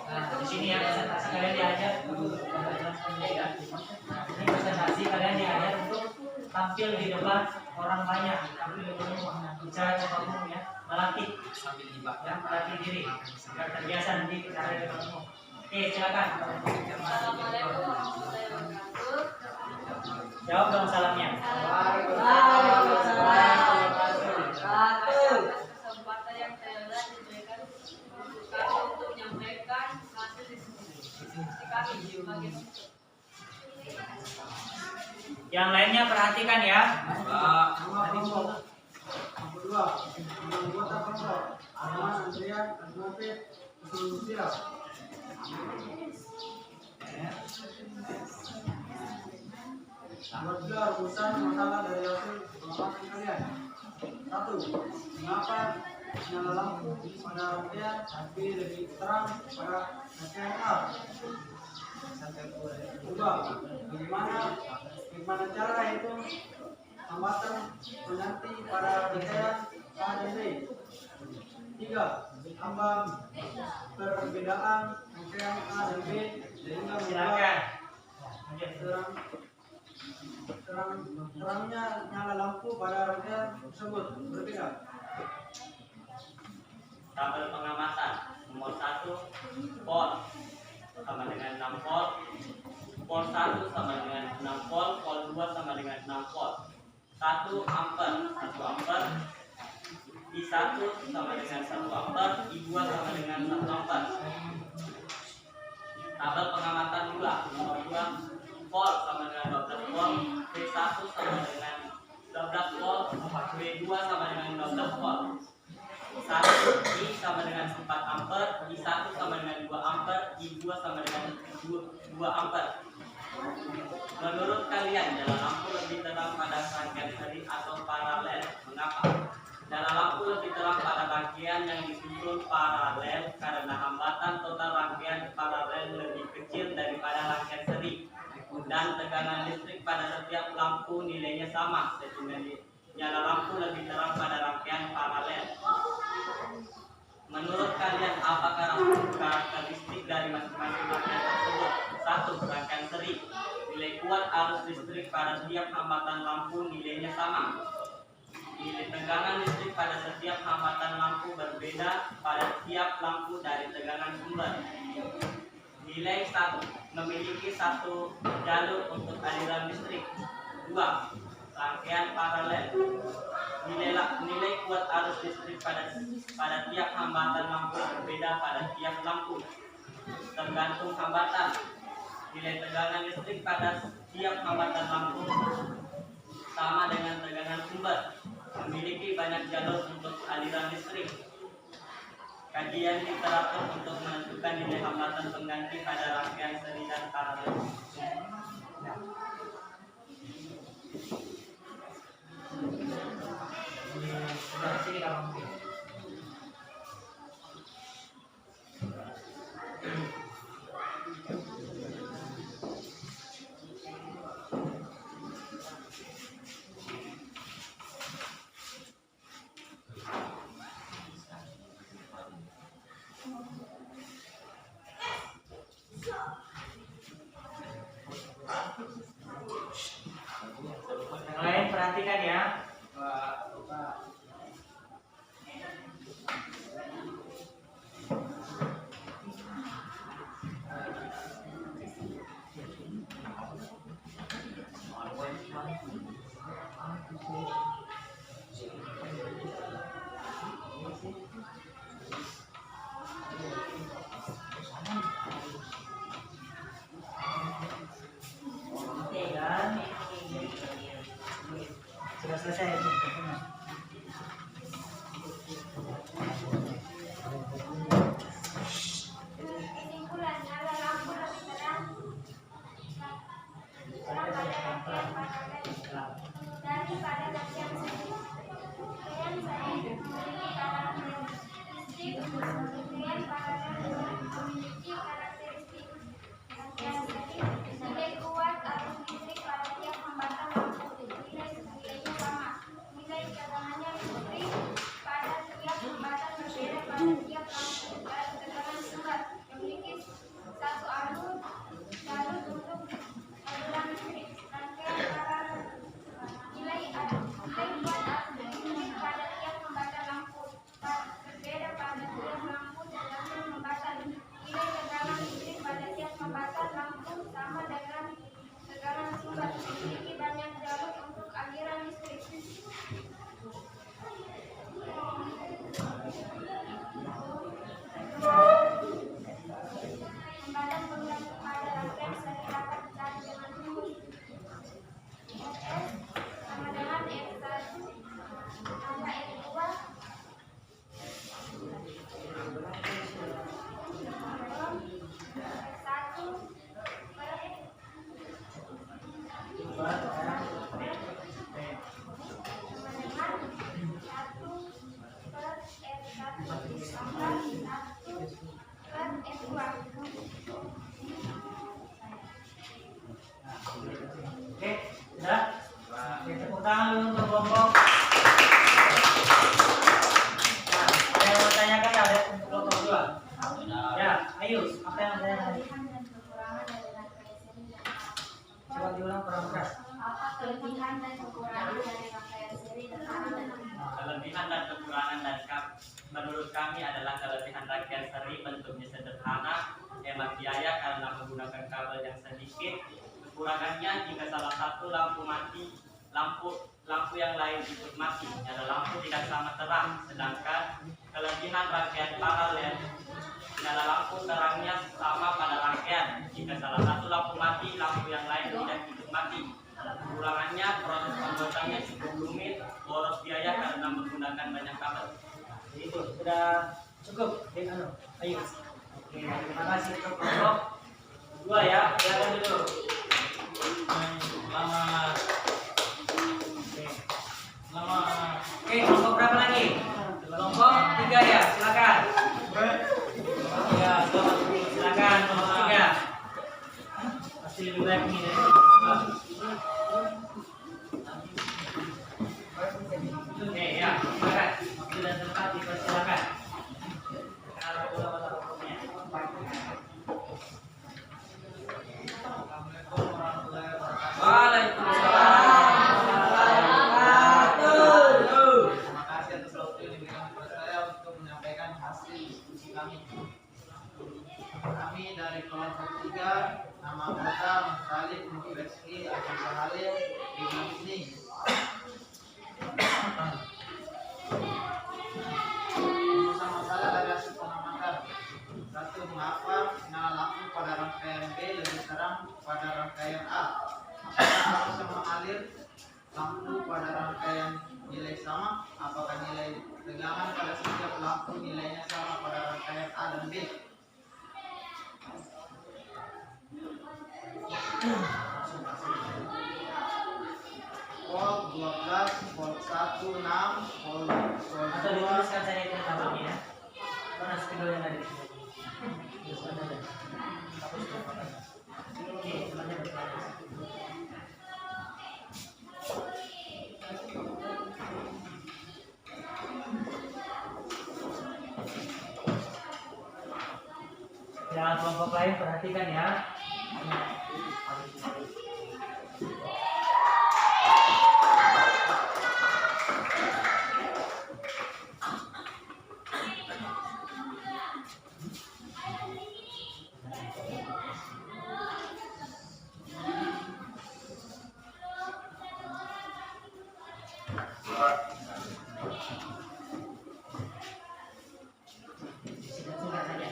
Nah, di sini ya presentasi kalian diajar. Ini presentasi kalian diajar untuk tampil di depan orang banyak, tampil di depan umum, bicara di depan umum ya, melatih ya, melatih diri agar terbiasa nanti bicara di depan umum. Oke, silakan. Assalamualaikum warahmatullahi wabarakatuh. Jawab dong salamnya. Kesempatan yang saya diberikan untuk kami untuk menyampaikan hasil diskusi kami di bagian Yang lainnya perhatikan ya. Nama kelompok. Yang kedua, anggota kelompok. Arman, Andrian, Adnafit, Lucia. Buat juga rumusan masalah dari hasil pengamatan kalian. 1. Mengapa nyala lampu pada rangkaian tapi lebih terang pada rangkaian A? 2. Bagaimana cara itu hambatan menanti pada rangkaian A dan B? 3. Apa perbedaan rangkaian A dan B sehingga membuat Silakan. terangnya nyala lampu pada rangkaian tersebut berbeda. Tabel pengamatan nomor 1 volt sama dengan 6 volt, volt 1 sama dengan 6 volt, volt 2 sama dengan 6 volt, 1 ampere, 1 ampere, I1 sama dengan 1 ampere, I2 sama dengan 1 ampere. Tabel pengamatan pula nomor 2 volt sama dengan 12 volt, V1 sama dengan 12 volt, V2 sama dengan 12 volt. 1 I sama dengan 4 ampere, I1 sama dengan 2 ampere, I2 sama dengan 2 ampere. Menurut kalian, jalan lampu lebih terang pada rangkaian seri atau paralel? Mengapa? Jalan lampu lebih terang pada rangkaian yang disusun paralel karena hambatan total rangkaian paralel lebih kecil daripada rangkaian seri. Dan tegangan listrik pada setiap lampu nilainya sama, sehingga nyala lampu lebih terang pada rangkaian paralel. Menurut kalian, apakah karakteristik dari masing-masing rangkaian tersebut? 1. Rangkaian seri, nilai kuat arus listrik pada tiap hambatan lampu nilainya sama. Nilai tegangan listrik pada setiap hambatan lampu berbeda pada tiap lampu dari tegangan sumber. Nilai 1. Memiliki satu jalur untuk aliran listrik. 2. Rangkaian paralel. Nilai kuat arus listrik pada tiap hambatan lampu berbeda pada tiap lampu. Tergantung hambatan. Nilai tegangan listrik pada tiap hambatan lampu sama dengan tegangan sumber. Memiliki banyak jalur untuk aliran listrik. Kajian literatur untuk menentukan nilai hambatan pengganti pada rangkaian seri dan paralel. Sebelah sini kalau mungkin. Yang lain perhatikan ya. kekurangan menurut kami adalah kelebihan rangkaian seri bentuknya sederhana, hemat biaya karena menggunakan kabel yang sedikit. Kekurangannya jika salah satu lampu mati, lampu yang lain ikut mati, nyala lampu tidak sama terang. Sedangkan kelebihan rangkaian paralel, nyala lampu terangnya sama pada rangkaian. Jika salah satu lampu mati, lampu yang lain tidak ikut mati. Kekurangannya proses pembuatannya cukup rumit, boros biaya karena menggunakan banyak kabel. Itu sudah cukup. Ayo. Oke, terima kasih untuk kelompok dua ya. Silakan dulu. Selamat. Oke, kelompok berapa lagi? Kelompok 3 ya. Silakan. Ya, silakan kelompok 3. Pasti lebih baik ini dari kelompok 2. Oke ya, silakan. Waktu dan tempat dipersilakan. Terima kasih atas waktu yang diberikan kepada saya untuk menyampaikan hasil diskusi kami. Kami dari kelompok 3, nama anggota Salib Mufreski Akan Halil Ibnu. Urusan masalah dari hasil pengamatan. 1. Mengapa nyala lampu pada rangkaian B lebih terang pada rangkaian A? Apakah arus yang mengalir lampu pada rangkaian nilai sama? Apakah nilai tegangan pada setiap lampu nilainya sama pada rangkaian A dan B? Volt 12, volt 1, 6, volt Atau 2. dituliskan saja itu namanya ya. Mana spidolnya tadi? Tuliskan saja. Hapus dulu. Oke, semuanya berbalas. Ya, kelompok lain perhatikan ya. Singkat saja.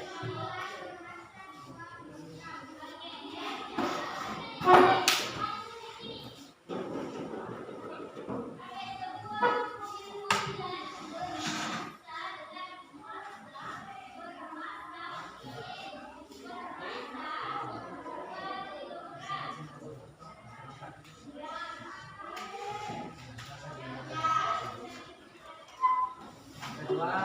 Kedua,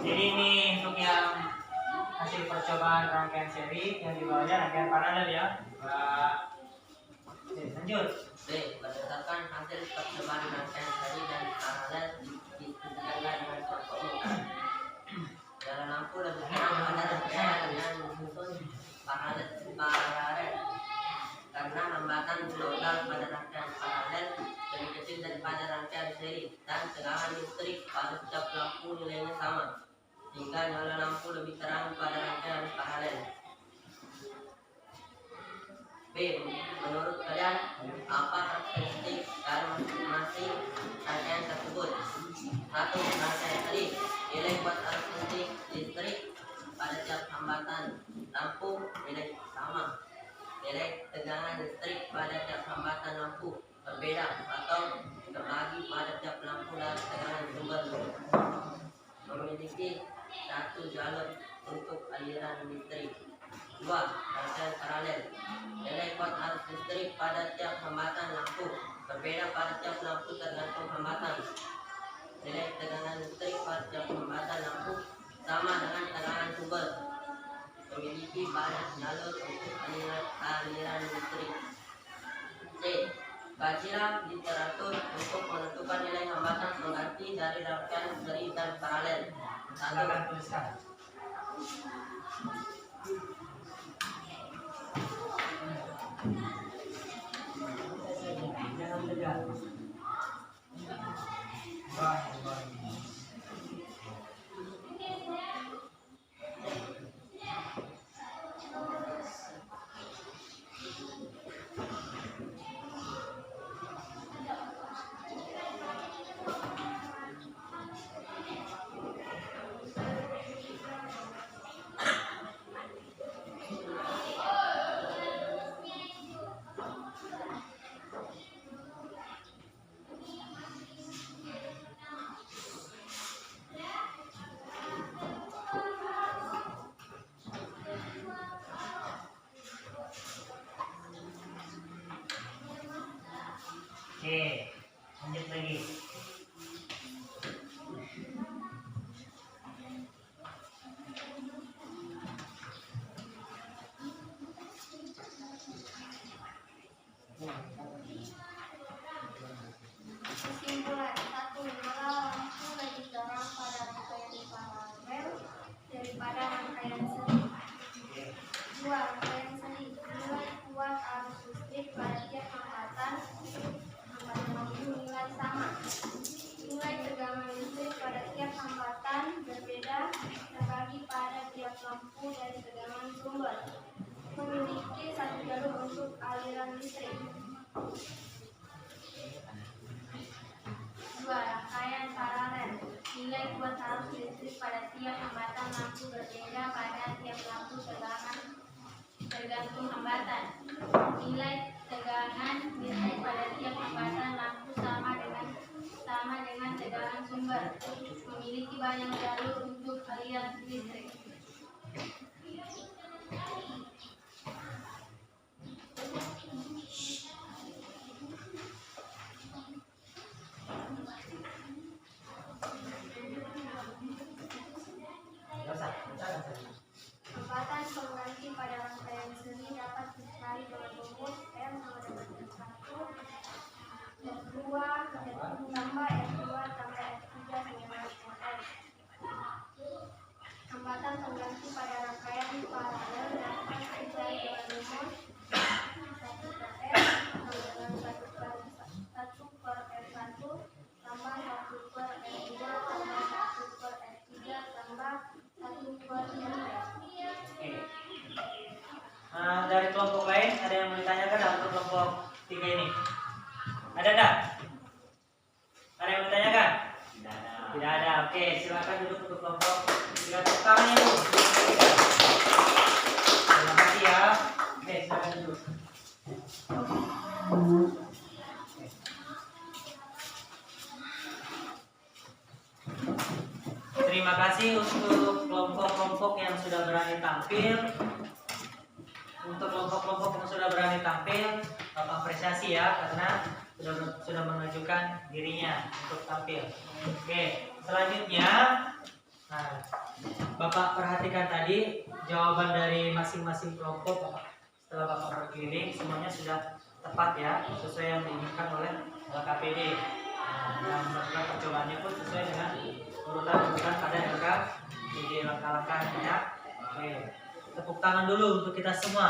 jadi ini untuk yang hasil percobaan rangkaian seri yang di bawahnya rangkaian paralel ya. Oke, lanjut. B. Berdasarkan hasil percobaan rangkaian seri dan paralel diskusikanlah dengan kelompok umum. Jalan lampu lebih terang pada rangkaian yang disusun paralel karena hambatan global pada rangkaian paralel lebih kecil daripada rangkaian seri dan tegangan listrik pada setiap lampu nilainya sama, sehingga nyala lampu lebih terang pada rangkaian paralel. B. Menurut kalian, apa karakteristik dari masing-masing rangkaian tersebut? 1. Rangkaian seri, nilai kuat arus listrik pada tiap hambatan lampu nilai sama. Nilai tegangan listrik pada tiap hambatan lampu berbeda atau terbagi pada tiap lampu dan tegangan sumber. Memiliki satu jalur untuk aliran listrik. 2. Rangkaian paralel, nilai kuat arus listrik pada tiap hambatan lampu berbeda berbeda pada tiap lampu tergantung hambatan. Nilai tegangan listrik pada tiap hambatan lampu sama dengan tegangan sumber. Memiliki banyak jalur untuk aliran listrik. C. Kajilah literatur untuk menentukan nilai hambatan pengganti dari rangkaian seri dan paralel. Silakan tuliskan. Jangan tegang. Oke, lanjut lagi. Kesimpulan 1. Nyala lampu lebih terang pada rangkaian paralel daripada rangkaian seri. 2. Rangkaian seri nilai kuat arus listrik pada tiap hambatan lampu nilai sama. Nilai tegangan listrik pada tiap hambatan berbeda terbagi pada tiap lampu dari tegangan sumber. Memiliki satu jalur untuk aliran listrik. 2. Rangkaian paralel nilai kuat arus listrik pada tiap hambatan lampu berbeda pada tiap lampu tegangan tergantung hambatan. Nilai tegangan listrik pada tiap hambatan lampu sama dengan tegangan sumber. Memiliki banyak jalur untuk aliran listrik. Hambatan pengganti pada rangkaian seri dapat dicari dengan rumus M sama dengan R1 F2 tambah F2 tambah F3 sama dengan Fn. Hambatan pengganti pada rangkaian paralel dapat dicari dengan rumus 1 per F sama dengan 1 per F1 tambah 1 per F2 tambah 1 per F3 tambah 1 per F. Oke. Dari kelompok lain ada yang mau ditanyakan untuk kelompok 3 ini? Ada enggak? Ada yang mau ditanyakan? Tidak ada. Oke, silakan duduk untuk kelompok 3. Tepuk tangannya dulu. Terima kasih ya. Oke, silakan duduk. Terima kasih untuk kelompok-kelompok yang sudah berani tampil. Untuk kelompok-kelompok yang sudah berani tampil, Bapak apresiasi ya karena sudah menunjukkan dirinya untuk tampil. Oke, selanjutnya, nah, Bapak perhatikan tadi jawaban dari masing-masing kelompok. Setelah Bapak berkeliling, semuanya sudah tepat ya, sesuai yang diinginkan oleh LKPD. Yang melakukan percobaannya pun sesuai dengan urutan pada LKPD langkah-langkahnya. Oke, tepuk tangan dulu untuk kita semua.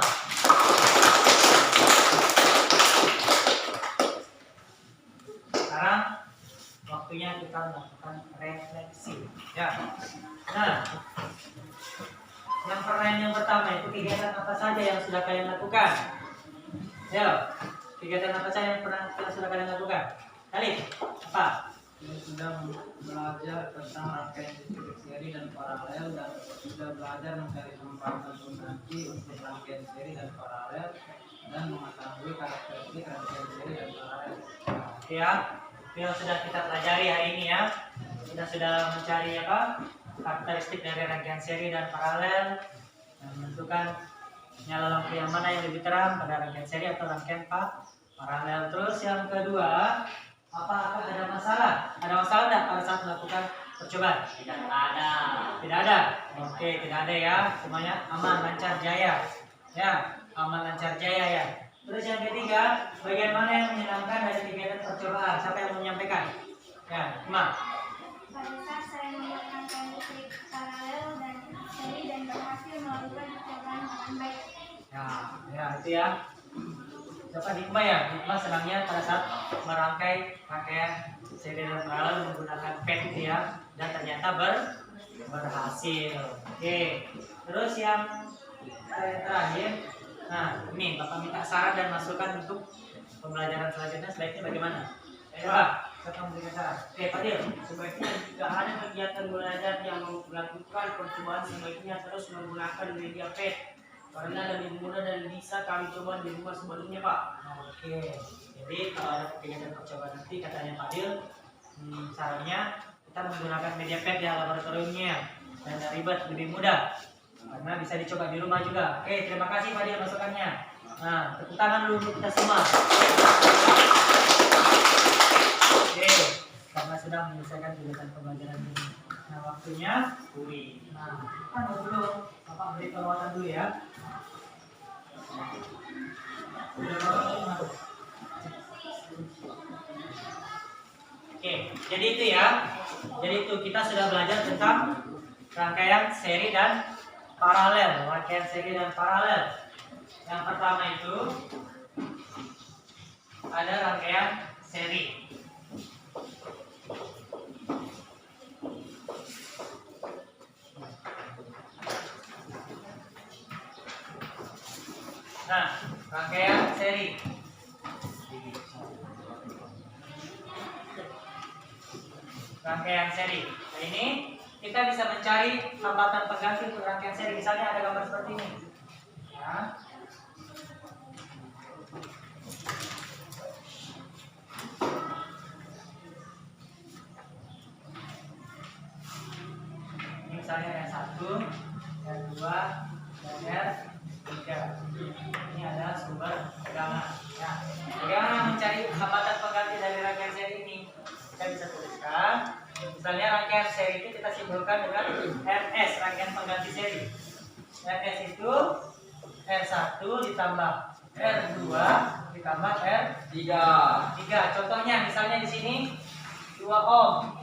Sekarang waktunya kita melakukan refleksi. Ya. Nah, yang pertama itu kegiatan apa saja yang sudah kalian lakukan? Ya, kegiatan apa saja yang sudah kalian lakukan? Kali apa? Kita sudah belajar tentang rangkaian listrik seri dan paralel dan sudah belajar mencari hambatan pengganti untuk rangkaian seri dan paralel dan mengetahui karakteristik rangkaian seri dan paralel. Ya, yang sudah kita pelajari hari ini ya. Kita sudah mencari apa? Karakteristik dari rangkaian seri dan paralel dan menentukan nyala lampu yang mana yang lebih terang pada rangkaian seri atau rangkaian Paralel. Terus yang kedua, apakah ada masalah? Ada masalah enggak pada saat melakukan percobaan? Tidak ada. Tidak ada. Oke, tidak ada ya. Semuanya aman, lancar, jaya. Ya, aman, lancar, jaya ya. Terus yang ketiga, bagian mana yang menyenangkan dari kegiatan percobaan? Siapa yang mau menyampaikan? Ya, Ma. Pada saat saya menggunakan kain listrik paralel dan seri dan berhasil melakukan percobaan dengan baik. Ya itu ya. Dapat hikmah ya. Hikmah senangnya pada saat merangkai rangkaian seri dan paralel menggunakan pet itu ya. Dan ternyata berhasil. Oke. Terus yang terakhir, nah ini Bapak minta saran dan masukan untuk pembelajaran selanjutnya sebaiknya bagaimana? Ayo Pak, kita memberikan saran. Oke, Fadil. Sebaiknya jika ada kegiatan belajar yang melakukan percobaan sebaiknya terus menggunakan media pet karena lebih mudah dan bisa kami coba di rumah sebelumnya Pak. Oke. Jadi kalau ada kegiatan percobaan nanti katanya Fadil, caranya kita menggunakan media pet ya laboratoriumnya dan tidak ribet, lebih mudah karena bisa dicoba di rumah juga. Oke, terima kasih Fadil masukannya. Nah, tepuk tangan dulu untuk kita semua. Oke, karena sudah menyelesaikan kegiatan pembelajaran ini. Nah, waktunya Kui. nah, kan dulu Bapak beri perawatan dulu ya. Oke, jadi itu ya. Jadi itu kita sudah belajar tentang rangkaian seri dan paralel. Rangkaian seri dan paralel. Yang pertama itu ada rangkaian seri. Nah, rangkaian seri. Rangkaian seri. Nah, ini kita bisa mencari hambatan pengganti untuk rangkaian seri. Misalnya ada gambar seperti ini. Ya. Ini misalnya yang 1, yang 2, dan yang 3. Ini adalah sumber tegangan. Ya. Bagaimana mencari hambatan pengganti dari rangkaian seri ini? Kita bisa tuliskan. Misalnya rangkaian seri itu kita simpulkan dengan RS, rangkaian pengganti seri. RS itu R1 ditambah R2 ditambah R3. Contohnya misalnya di sini 2 ohm.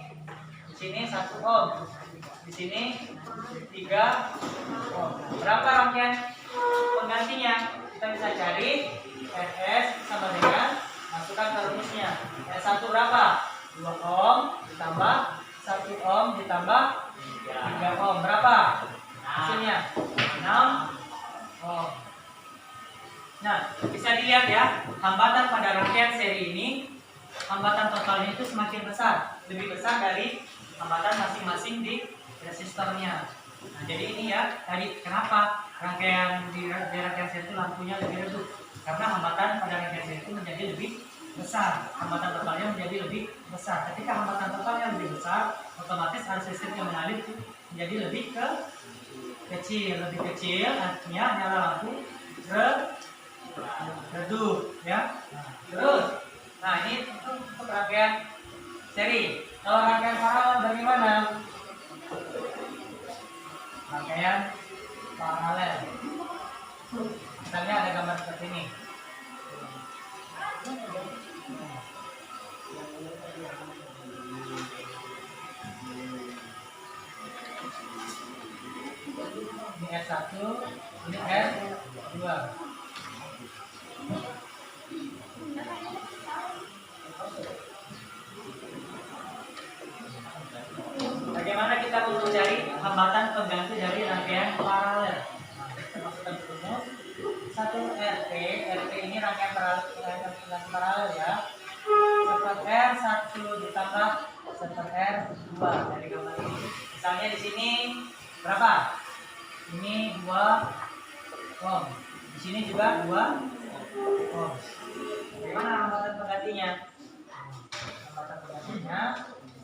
Di sini 1 ohm. Di sini 3 ohm. Berapa rangkaian penggantinya? Kita bisa cari RS sama dengan masukkan ke rumusnya. R1 berapa? 2 ohm ditambah 1 ohm ditambah 3 ohm. Berapa? Hasilnya 6 ohm. Nah, bisa dilihat ya, hambatan pada rangkaian seri ini, hambatan totalnya itu semakin besar, lebih besar dari hambatan masing-masing di resistornya. Nah, jadi ini ya, tadi kenapa rangkaian di rangkaian seri itu lampunya lebih redup? Karena hambatan pada rangkaian seri itu menjadi lebih besar, hambatan totalnya menjadi lebih besar. Ketika hambatan totalnya lebih besar, otomatis arus listrik yang mengalir itu menjadi lebih kecil, artinya nyala lampu redup ya. Terus, nah ini untuk rangkaian seri. Kalau rangkaian paralel bagaimana? Rangkaian paralel. Misalnya ada gambar seperti ini. Ini R1, ini R2. Bagaimana kita mencari hambatan pengganti dari rangkaian paralel? Nah, kita masukkan ke rumus 1 RT. RT ini rangkaian paralel ya. 1 R1 ditambah 1 R2 dari gambar ini. Misalnya di sini berapa? Ini 2 ohm. Di sini juga 2 ohm. Bagaimana hambatan penggantinya? Hambatan penggantinya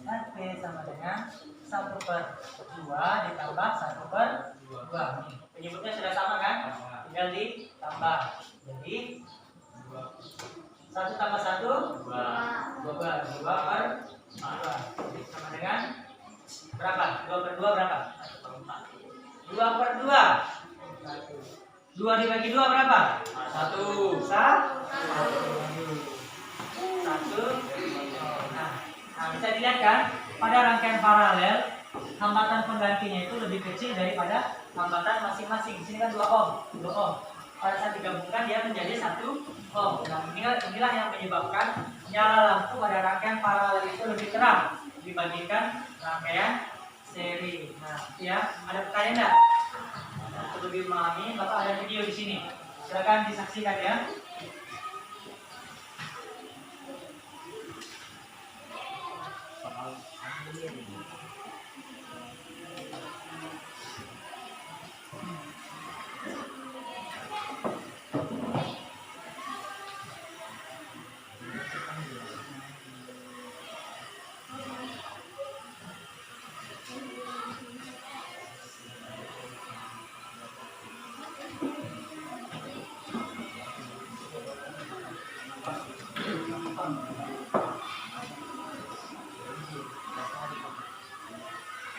RT sama dengan 1/2 ditambah 1/2. Penyebutnya sudah sama kan? Tinggal ditambah. Jadi 1 tambah 1 12. 2 per 2 sama dengan berapa? 2 per 2 berapa? 2 per 2. 2 dibagi 2 berapa? 1. 1. Nah, bisa dilihat kan pada rangkaian paralel hambatan penggantinya itu lebih kecil daripada hambatan masing-masing. Di sini kan 2 ohm, 2 ohm. Pada saat digabungkan dia menjadi 1 ohm. Nah, inilah yang menyebabkan nyala lampu pada rangkaian paralel itu lebih terang dibandingkan rangkaian seri. Nah, ya, ada pertanyaan enggak? Untuk lebih memahami, Bapak ada video di sini. Silakan disaksikan ya.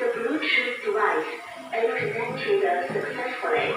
The Bluetooth device is connected successfully.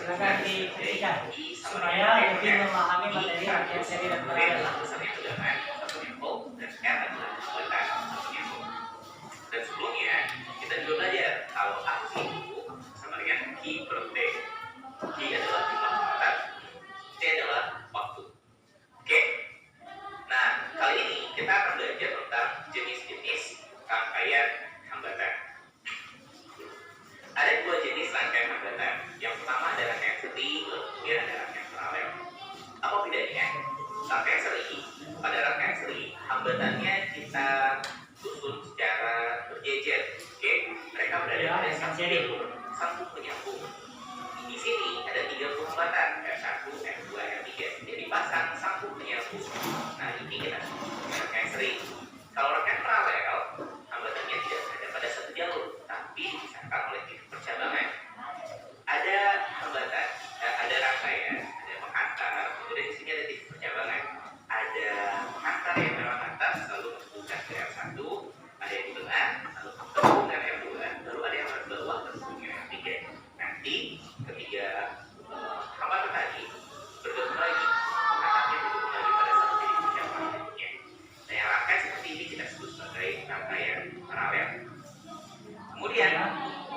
Silakan disaksikan supaya lebih memahami materi rangkaian seri dan paralel. Dan sebelumnya kita juga belajar kalau aksi itu sama dengan Q per T. Q adalah jumlah hambatan, T adalah waktu. Oke. Nah, kali ini kita akan belajar tentang jenis-jenis rangkaian hambatan. Ada 2 jenis rangkaian hambatan. Yang pertama ada rangkaian seri, kemudian ada rangkaian paralel. Apa bedanya? Rangkaian seri, pada rangkaian seri hambatannya kita susun secara berjejer. Oke, mereka berada pada satu jalur, satu penyambung. Di sini ada 30 hambatan, R1, R2, R3. Jadi pasang satu penyambung. Nah, ini kita rangkaian seri. Kalau rangkaian paralel, hambatannya tidak ada pada satu jalur, tapi dipisahkan oleh titik percabangan. Ada hambatan, ada rangkaian, ada penghantar, kemudian di sini ada titik percabangan. Ada penghantar yang memang atas, lalu menghubungkan ke R1, ada yang di tengah, lalu menghubungkan R2, lalu ada yang di bawah menghubungkan R3. Nanti ketiga hambatan tadi bergabung lagi, penghantarnya bergabung lagi pada satu titik percabangannya. Nah, yang rangkaian seperti ini kita sebut sebagai rangkaian paralel. Kemudian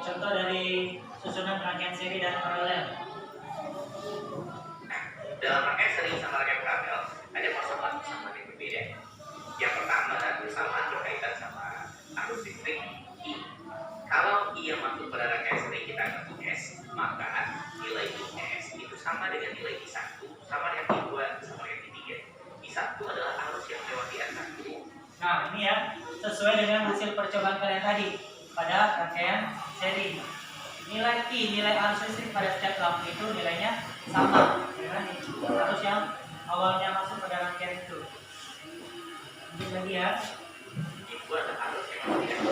Contoh dari susunan rangkaian seri dan paralel. dalam rangkaian seri sama rangkaian paralel ada persamaan yang berbeda. Yang pertama, persamaan berkaitan sama arus listrik I. Kalau I yang masuk pada rangkaian seri kita anggap S, maka nilai S itu sama dengan nilai I1, sama dengan I2, sama dengan I3. I1 adalah arus yang melewati R1. Nah, ini ya sesuai dengan hasil percobaan kalian tadi pada rangkaian seri. Nilai I, nilai arus listrik pada setiap lampu itu nilainya sama dengan arus yang awalnya masuk pada rangkaian itu. Lanjut lagi ya. I2 adalah arus yang melewati R2.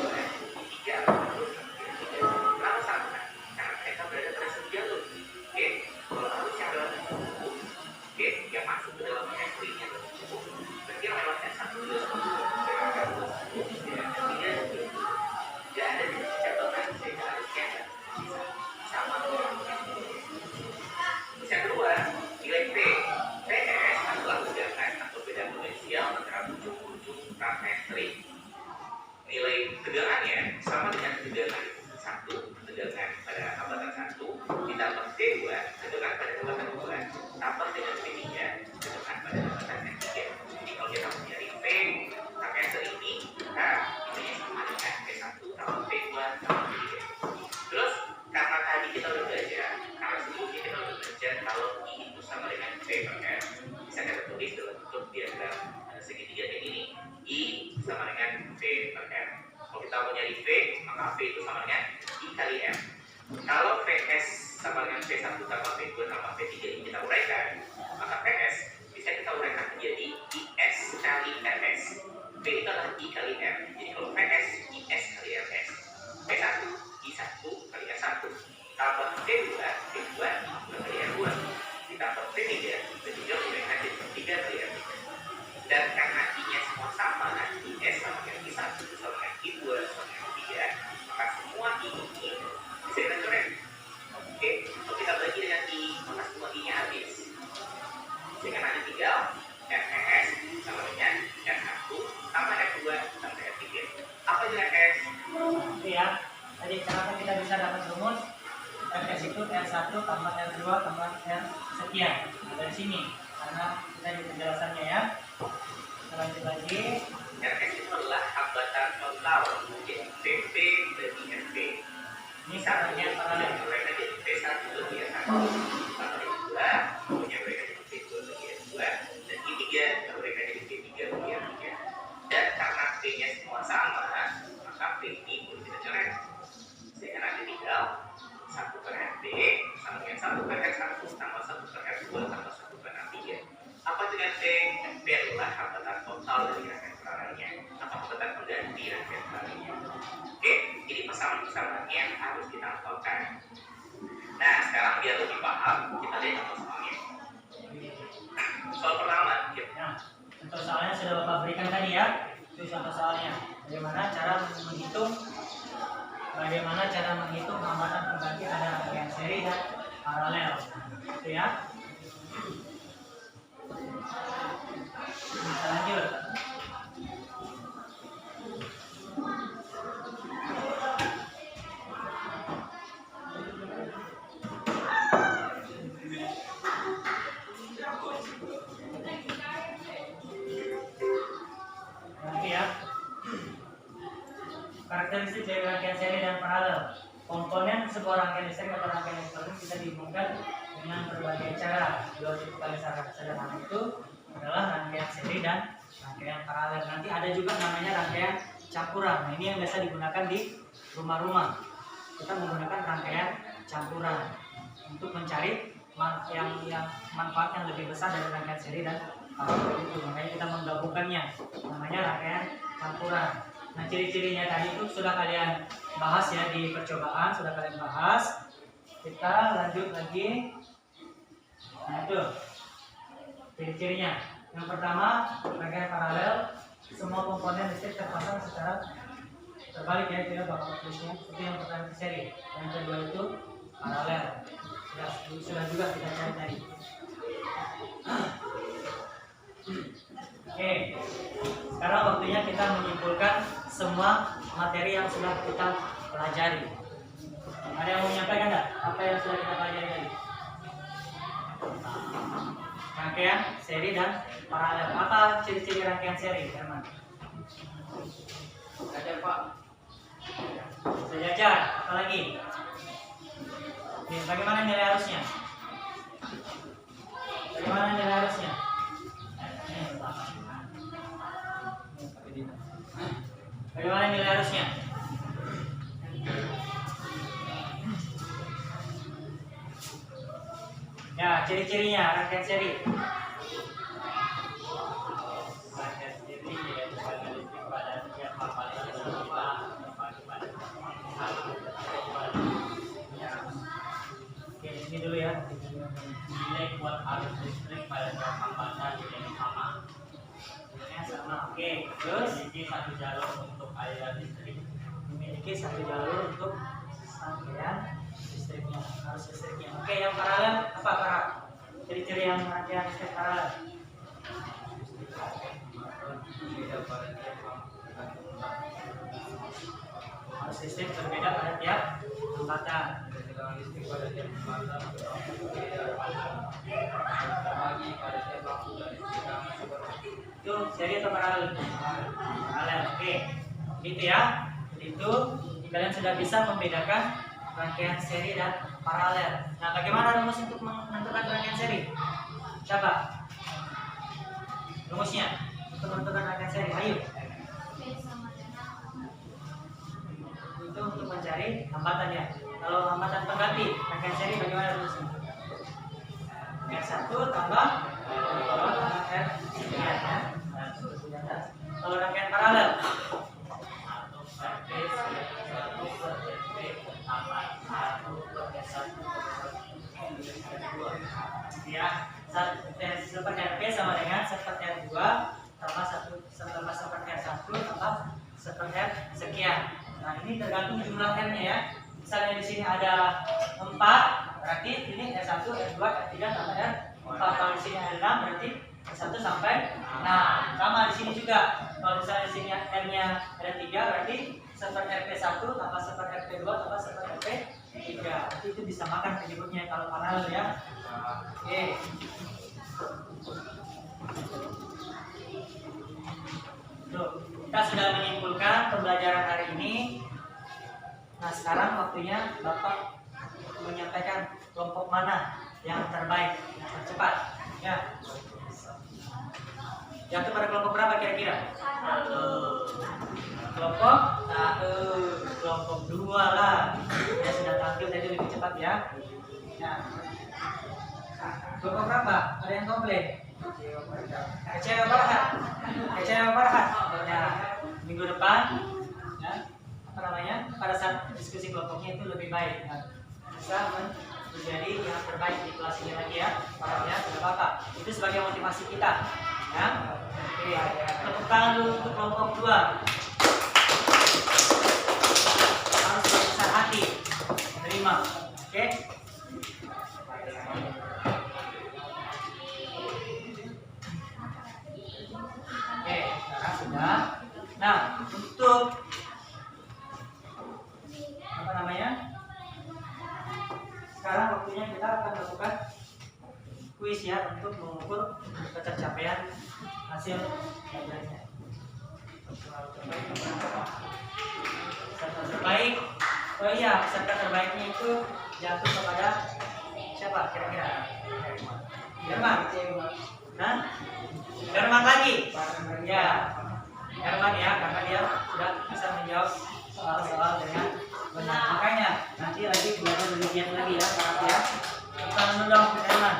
I3 adalah arus yang melewati R3. Kenapa sama? Karena mereka berada pada satu jalur. Oke, kalau arus yang melewati R2, oke, yang masuk ke dalam S3-nya adalah R2, berarti yang melewati R1 juga sama. Tidak ada di percabangan sehingga arusnya sama. Terus yang kedua, nilai P. PS adalah tegangan atau beda potensial antara ujung-ujung rangkaian seri. tambah P2 kali R2 ditambah P3 diberikan jadi 3 kali R3. Dan karena I-nya semua sama, I-S sama dengan I1 sama dengan I2 sama dengan I3, maka semua I ini bisa kita coret. Oke, kalau kita bagi dengan I, maka semua I-nya habis. Sehingga nanti tinggal RS sama dengan R1 sama R2 sama R3. Apa itu RS? Itu ya. Tadi kenapa kita bisa dapat rumus RS itu R1 tambah R2 tambah R sekian. Nah, dari sini karena kita di penjelasannya ya. Kita lanjut lagi. RS itu adalah hambatan total, jadi PP bagi FP. Ini caranya paralel. Mereka jadi P1 bagi R1 sama R2, kemudian mereka jadi P2 bagi R2, dan I3 mereka jadi P3 bagi R3. Dan karena P-nya semua sama, maka P ini boleh kita coret. Sehingga nanti tinggal 1 per RP sama dengan 1 per R1 tambah 1 per R2 tambah 1 per R3. Apa itu RP? RP adalah hambatan total dari rangkaian paralelnya atau hambatan pengganti rangkaian paralelnya. Oke, jadi persamaan-persamaan yang harus kita hafalkan. Nah, sekarang biar lebih paham, kita lihat contoh soalnya. Soal pertama, Nah, contoh soalnya sudah Bapak berikan tadi ya. Itu contoh soalnya. Bagaimana cara menghitung hambatan pengganti pada rangkaian seri dan paralel. Itu ya. Kita lanjut. Nanti ya. Karakteristik dari rangkaian seri dan paralel. Komponen sebuah rangkaian listrik atau rangkaian elektronik bisa dihubungkan dengan berbagai cara. Dua tipe kali sederhana itu adalah rangkaian seri dan rangkaian paralel. Nanti ada juga namanya rangkaian campuran. Nah, ini yang biasa digunakan di rumah-rumah. Kita menggunakan rangkaian campuran untuk mencari manfaat yang lebih besar dari rangkaian seri dan paralel itu. Makanya kita menggabungkannya. Namanya rangkaian campuran. Nah, ciri-cirinya tadi itu sudah kalian bahas ya di percobaan, sudah kalian bahas. Kita lanjut lagi. Nah, itu ciri-cirinya. Yang pertama, rangkaian paralel, semua komponen listrik terpasang secara terbalik ya, itu ya Bapak tulisnya. Itu yang pertama seri. Yang kedua itu paralel. Sudah juga kita cari tadi. Oke, sekarang waktunya kita menyimpulkan semua materi yang sudah kita pelajari. Ada yang mau menyampaikan nggak? Apa yang sudah kita pelajari tadi? Rangkaian seri dan paralel. Apa ciri-ciri rangkaian seri, Herman? Ada Pak. Sejajar. Apa lagi? Oke, bagaimana nilai arusnya? Bagaimana nilai arusnya? Bagaimana nilai arusnya? Ya, ciri-cirinya rangkaian seri. Oke, ini dulu ya. Nilai kuat arus listrik pada tiap hambatan yang sama. Sama. Oke, terus Memiliki satu jalur untuk aliran listrik. memiliki satu jalur untuk rangkaian listriknya, arus listriknya. Oke, yang paralel apa para? Ciri-ciri yang rangkaian listrik paralel. Arus listrik berbeda pada tiap hambatan. Itu seri atau paralel? Paralel. Oke, gitu ya. Itu kalian sudah bisa membedakan rangkaian seri dan paralel. Nah, bagaimana rumus untuk menentukan rangkaian seri? Siapa? Rumusnya untuk menentukan rangkaian seri. Ayo. P sama dengan Itu untuk mencari hambatan ya. Kalau hambatan pengganti rangkaian seri bagaimana rumusnya? R1 tambah R sekian ya. Kalau rangkaian paralel Super RP sama dengan super R2 tambah super R1 tambah super R sekian. Nah, ini tergantung jumlah R-nya ya. Misalnya di sini ada 4, berarti ini R1, R2, R3 tambah R4. Kalau di sini ada 6, berarti R1 sampai 6. Sama di sini juga. Kalau misalnya di sini R-nya ada 3, berarti super RP1 tambah super RP2 tambah super RP3. Nanti itu disamakan penyebutnya kalau paralel ya. Oke. Tuh, kita sudah menyimpulkan pembelajaran hari ini. Nah, sekarang waktunya Bapak menyampaikan kelompok mana yang terbaik, yang tercepat. Ya. Jatuh pada kelompok berapa kira-kira? Kelompok 1, kelompok 2 lah. Ya sudah tampil tadi lebih cepat ya. Nah, kelompok berapa? Ada yang komplain? Kecewa Farhat. Kecewa Farhat. Ya, minggu depan ya, apa namanya? Pada saat diskusi kelompoknya itu lebih baik. Ya. Bisa menjadi yang terbaik di kelas ini lagi ya. Farhat ya, tidak apa-apa. Itu sebagai motivasi kita. Ya. Oke, tepuk tangan dulu untuk kelompok 2. Harus berbesar hati menerima. Oke. Oke, sekarang sudah. Nah, untuk apa namanya? Sekarang waktunya kita akan melakukan kuis ya untuk mengukur ketercapaian hasil belajarnya. Peserta terbaik, oh iya, peserta terbaiknya itu jatuh kepada siapa kira-kira? Herman. Nah, Herman lagi. Ya, Herman ya, karena dia sudah bisa menjawab soal-soal dengan benar. Makanya nanti lagi belajar lebih giat lagi ya, Pak ya. Bukan dulu dong, Herman.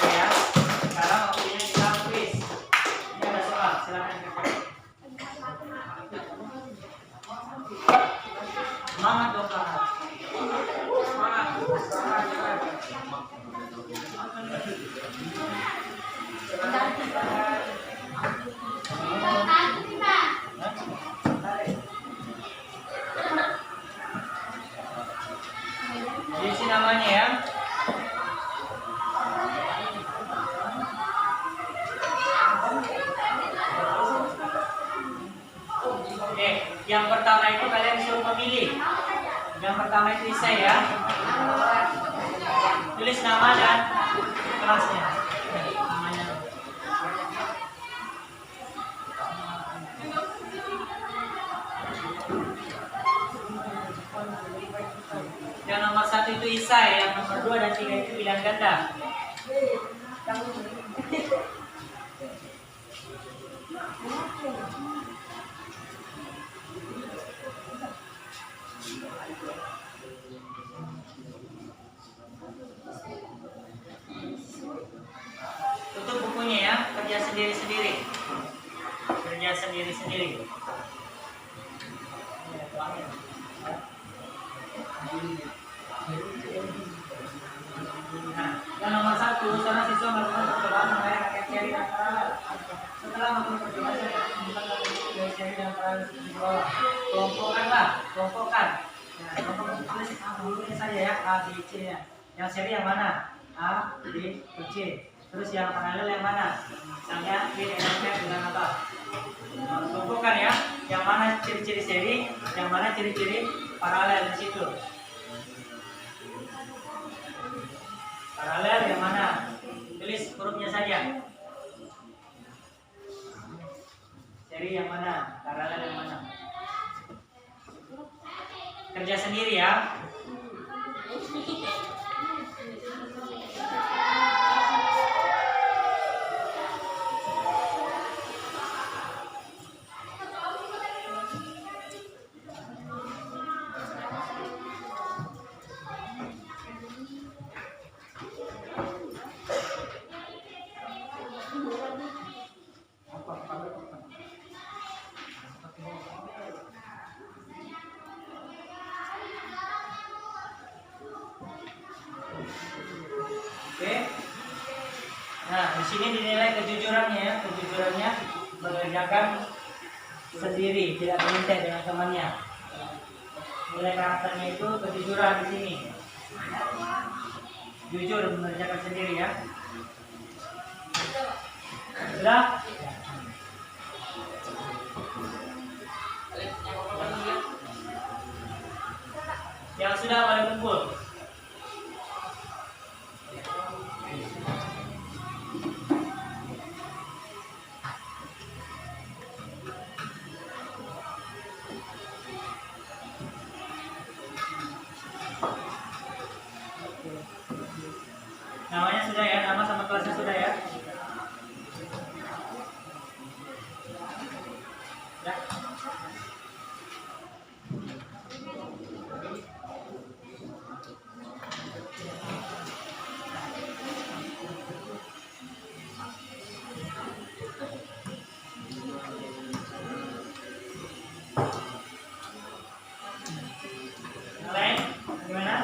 Oke ya. Sekarang waktunya kita kuis. Ini ada soal, silakan. Semangat dong, Pak. Semangat. Isi namanya ya. Oke, yang pertama itu kalian disuruh memilih. Yang pertama itu isai ya. Tulis nama dan kelasnya. Namanya. Yang nomor 1 itu isai, yang nomor 2 dan 3 itu pilihan ganda. Tutup bukunya ya, kerja sendiri-sendiri. Kerja sendiri-sendiri. Nah, yang nomor 1, seorang siswa melakukan percobaan mengenai rakyat seri dan paralel. Setelah melakukan percobaan dari seri dan paralel di bawah, kelompokkan. Nah, kelompok tulis dulunya saja ya, A, B, C ya. Yang seri yang mana? A, B, C. Terus yang paralel yang mana? Misalnya B dengan F dengan apa? Kelompokkan ya. Yang mana ciri-ciri seri, yang mana ciri-ciri paralel di situ. Paralel yang mana? Tulis hurufnya saja. Seri yang mana? Paralel yang mana? Kerja sendiri ya. Di sini dinilai kejujurannya ya, kejujurannya mengerjakan sendiri, tidak meminta dengan temannya. Nilai karakternya itu kejujuran di sini. Jujur mengerjakan sendiri ya. Sudah? Yang sudah pada kumpul. Namanya sudah ya, nama sama kelasnya sudah ya. Ya. Yang lain, gimana?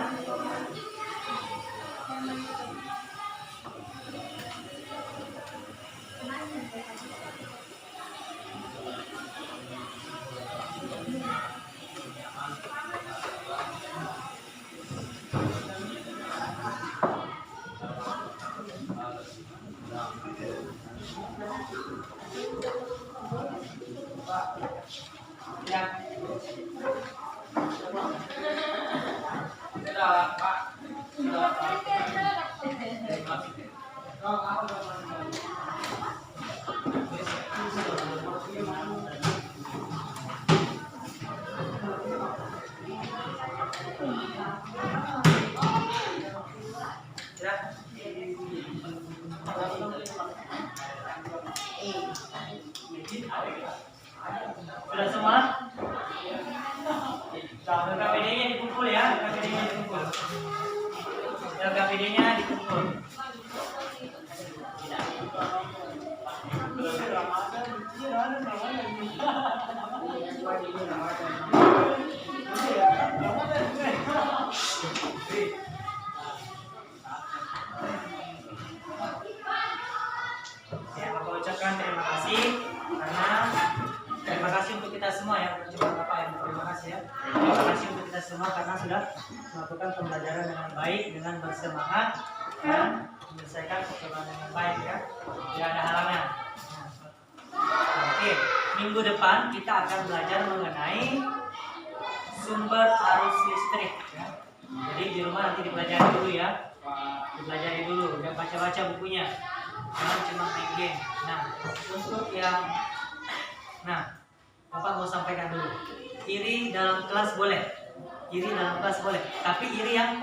Ya. Sudah, Pak. Sudah, Pak. Ya. Sudah semua? LKPD-nya dikumpul ya, LKPD-nya dikumpul. LKPD-nya dikumpul. Ya, Bapak ucapkan terima kasih karena terima kasih untuk kita semua ya, cuma Bapak yang terima kasih ya. Terima kasih untuk kita semua karena sudah melakukan pembelajaran dengan baik, dengan bersemangat dan menyelesaikan percobaan dengan baik ya. Tidak ada halangan. Oke, minggu depan kita akan belajar mengenai sumber arus listrik ya. Jadi di rumah nanti dipelajari dulu ya. Dipelajari dulu, dan baca-baca bukunya. Jangan cuma main game. Nah, untuk yang Bapak mau sampaikan dulu. Iri dalam kelas boleh. Iri dalam kelas boleh. Tapi iri yang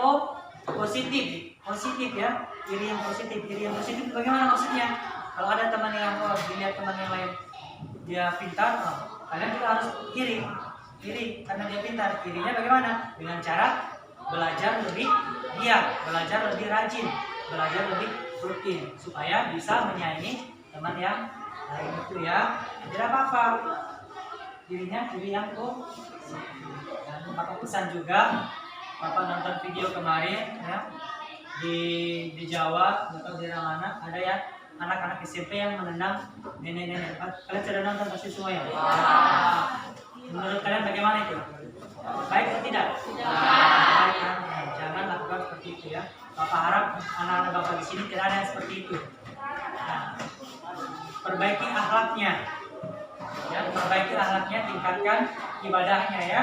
positif. Positif ya. Iri yang positif. Iri yang positif bagaimana maksudnya? Kalau ada teman yang dilihat teman yang lain dia pintar, kalian juga harus iri. Iri karena dia pintar. Irinya bagaimana? Dengan cara belajar lebih giat, belajar lebih rajin, belajar lebih rutin supaya bisa menyaingi teman yang lain itu ya. Tidak apa-apa. Dirinya iri yang dan Bapak pesan juga, Bapak nonton video kemarin ya di Jawa atau di mana ada ya anak-anak SMP yang menendang nenek-nenek. Kalian sudah nonton pasti semua ya? Menurut kalian bagaimana itu? Baik atau tidak? Baik kan? Jangan lakukan seperti itu ya. Bapak harap anak-anak Bapak di sini tidak ada yang seperti itu. Nah, perbaiki akhlaknya. Ya, perbaiki akhlaknya, tingkatkan ibadahnya ya.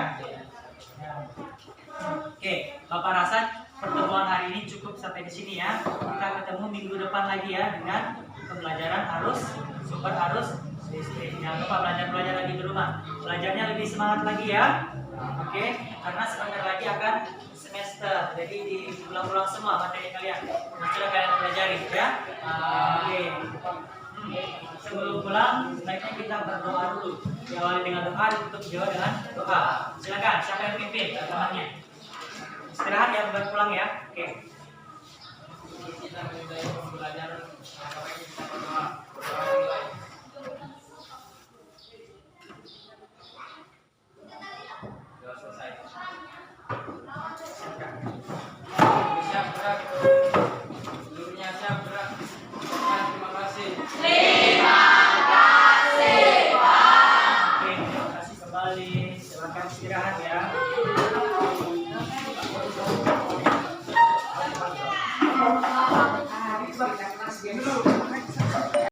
Oke, Bapak rasa pertemuan hari ini cukup sampai di sini ya. Kita ketemu minggu depan lagi ya dengan pembelajaran sumber arus listrik. Jangan lupa belajar lagi di rumah. Belajarnya lebih semangat lagi ya. Oke, karena sebentar lagi akan semester. Jadi diulang-ulang semua materi kalian. Sudah kalian pelajari ya. Oke. Sebelum pulang, sebaiknya kita berdoa dulu. Diawali dengan doa, ditutup juga dengan doa. Silakan, siapa yang pimpin temannya? Istirahat ya, baru pulang ya. Oke. Kita belajar, kita berdoa.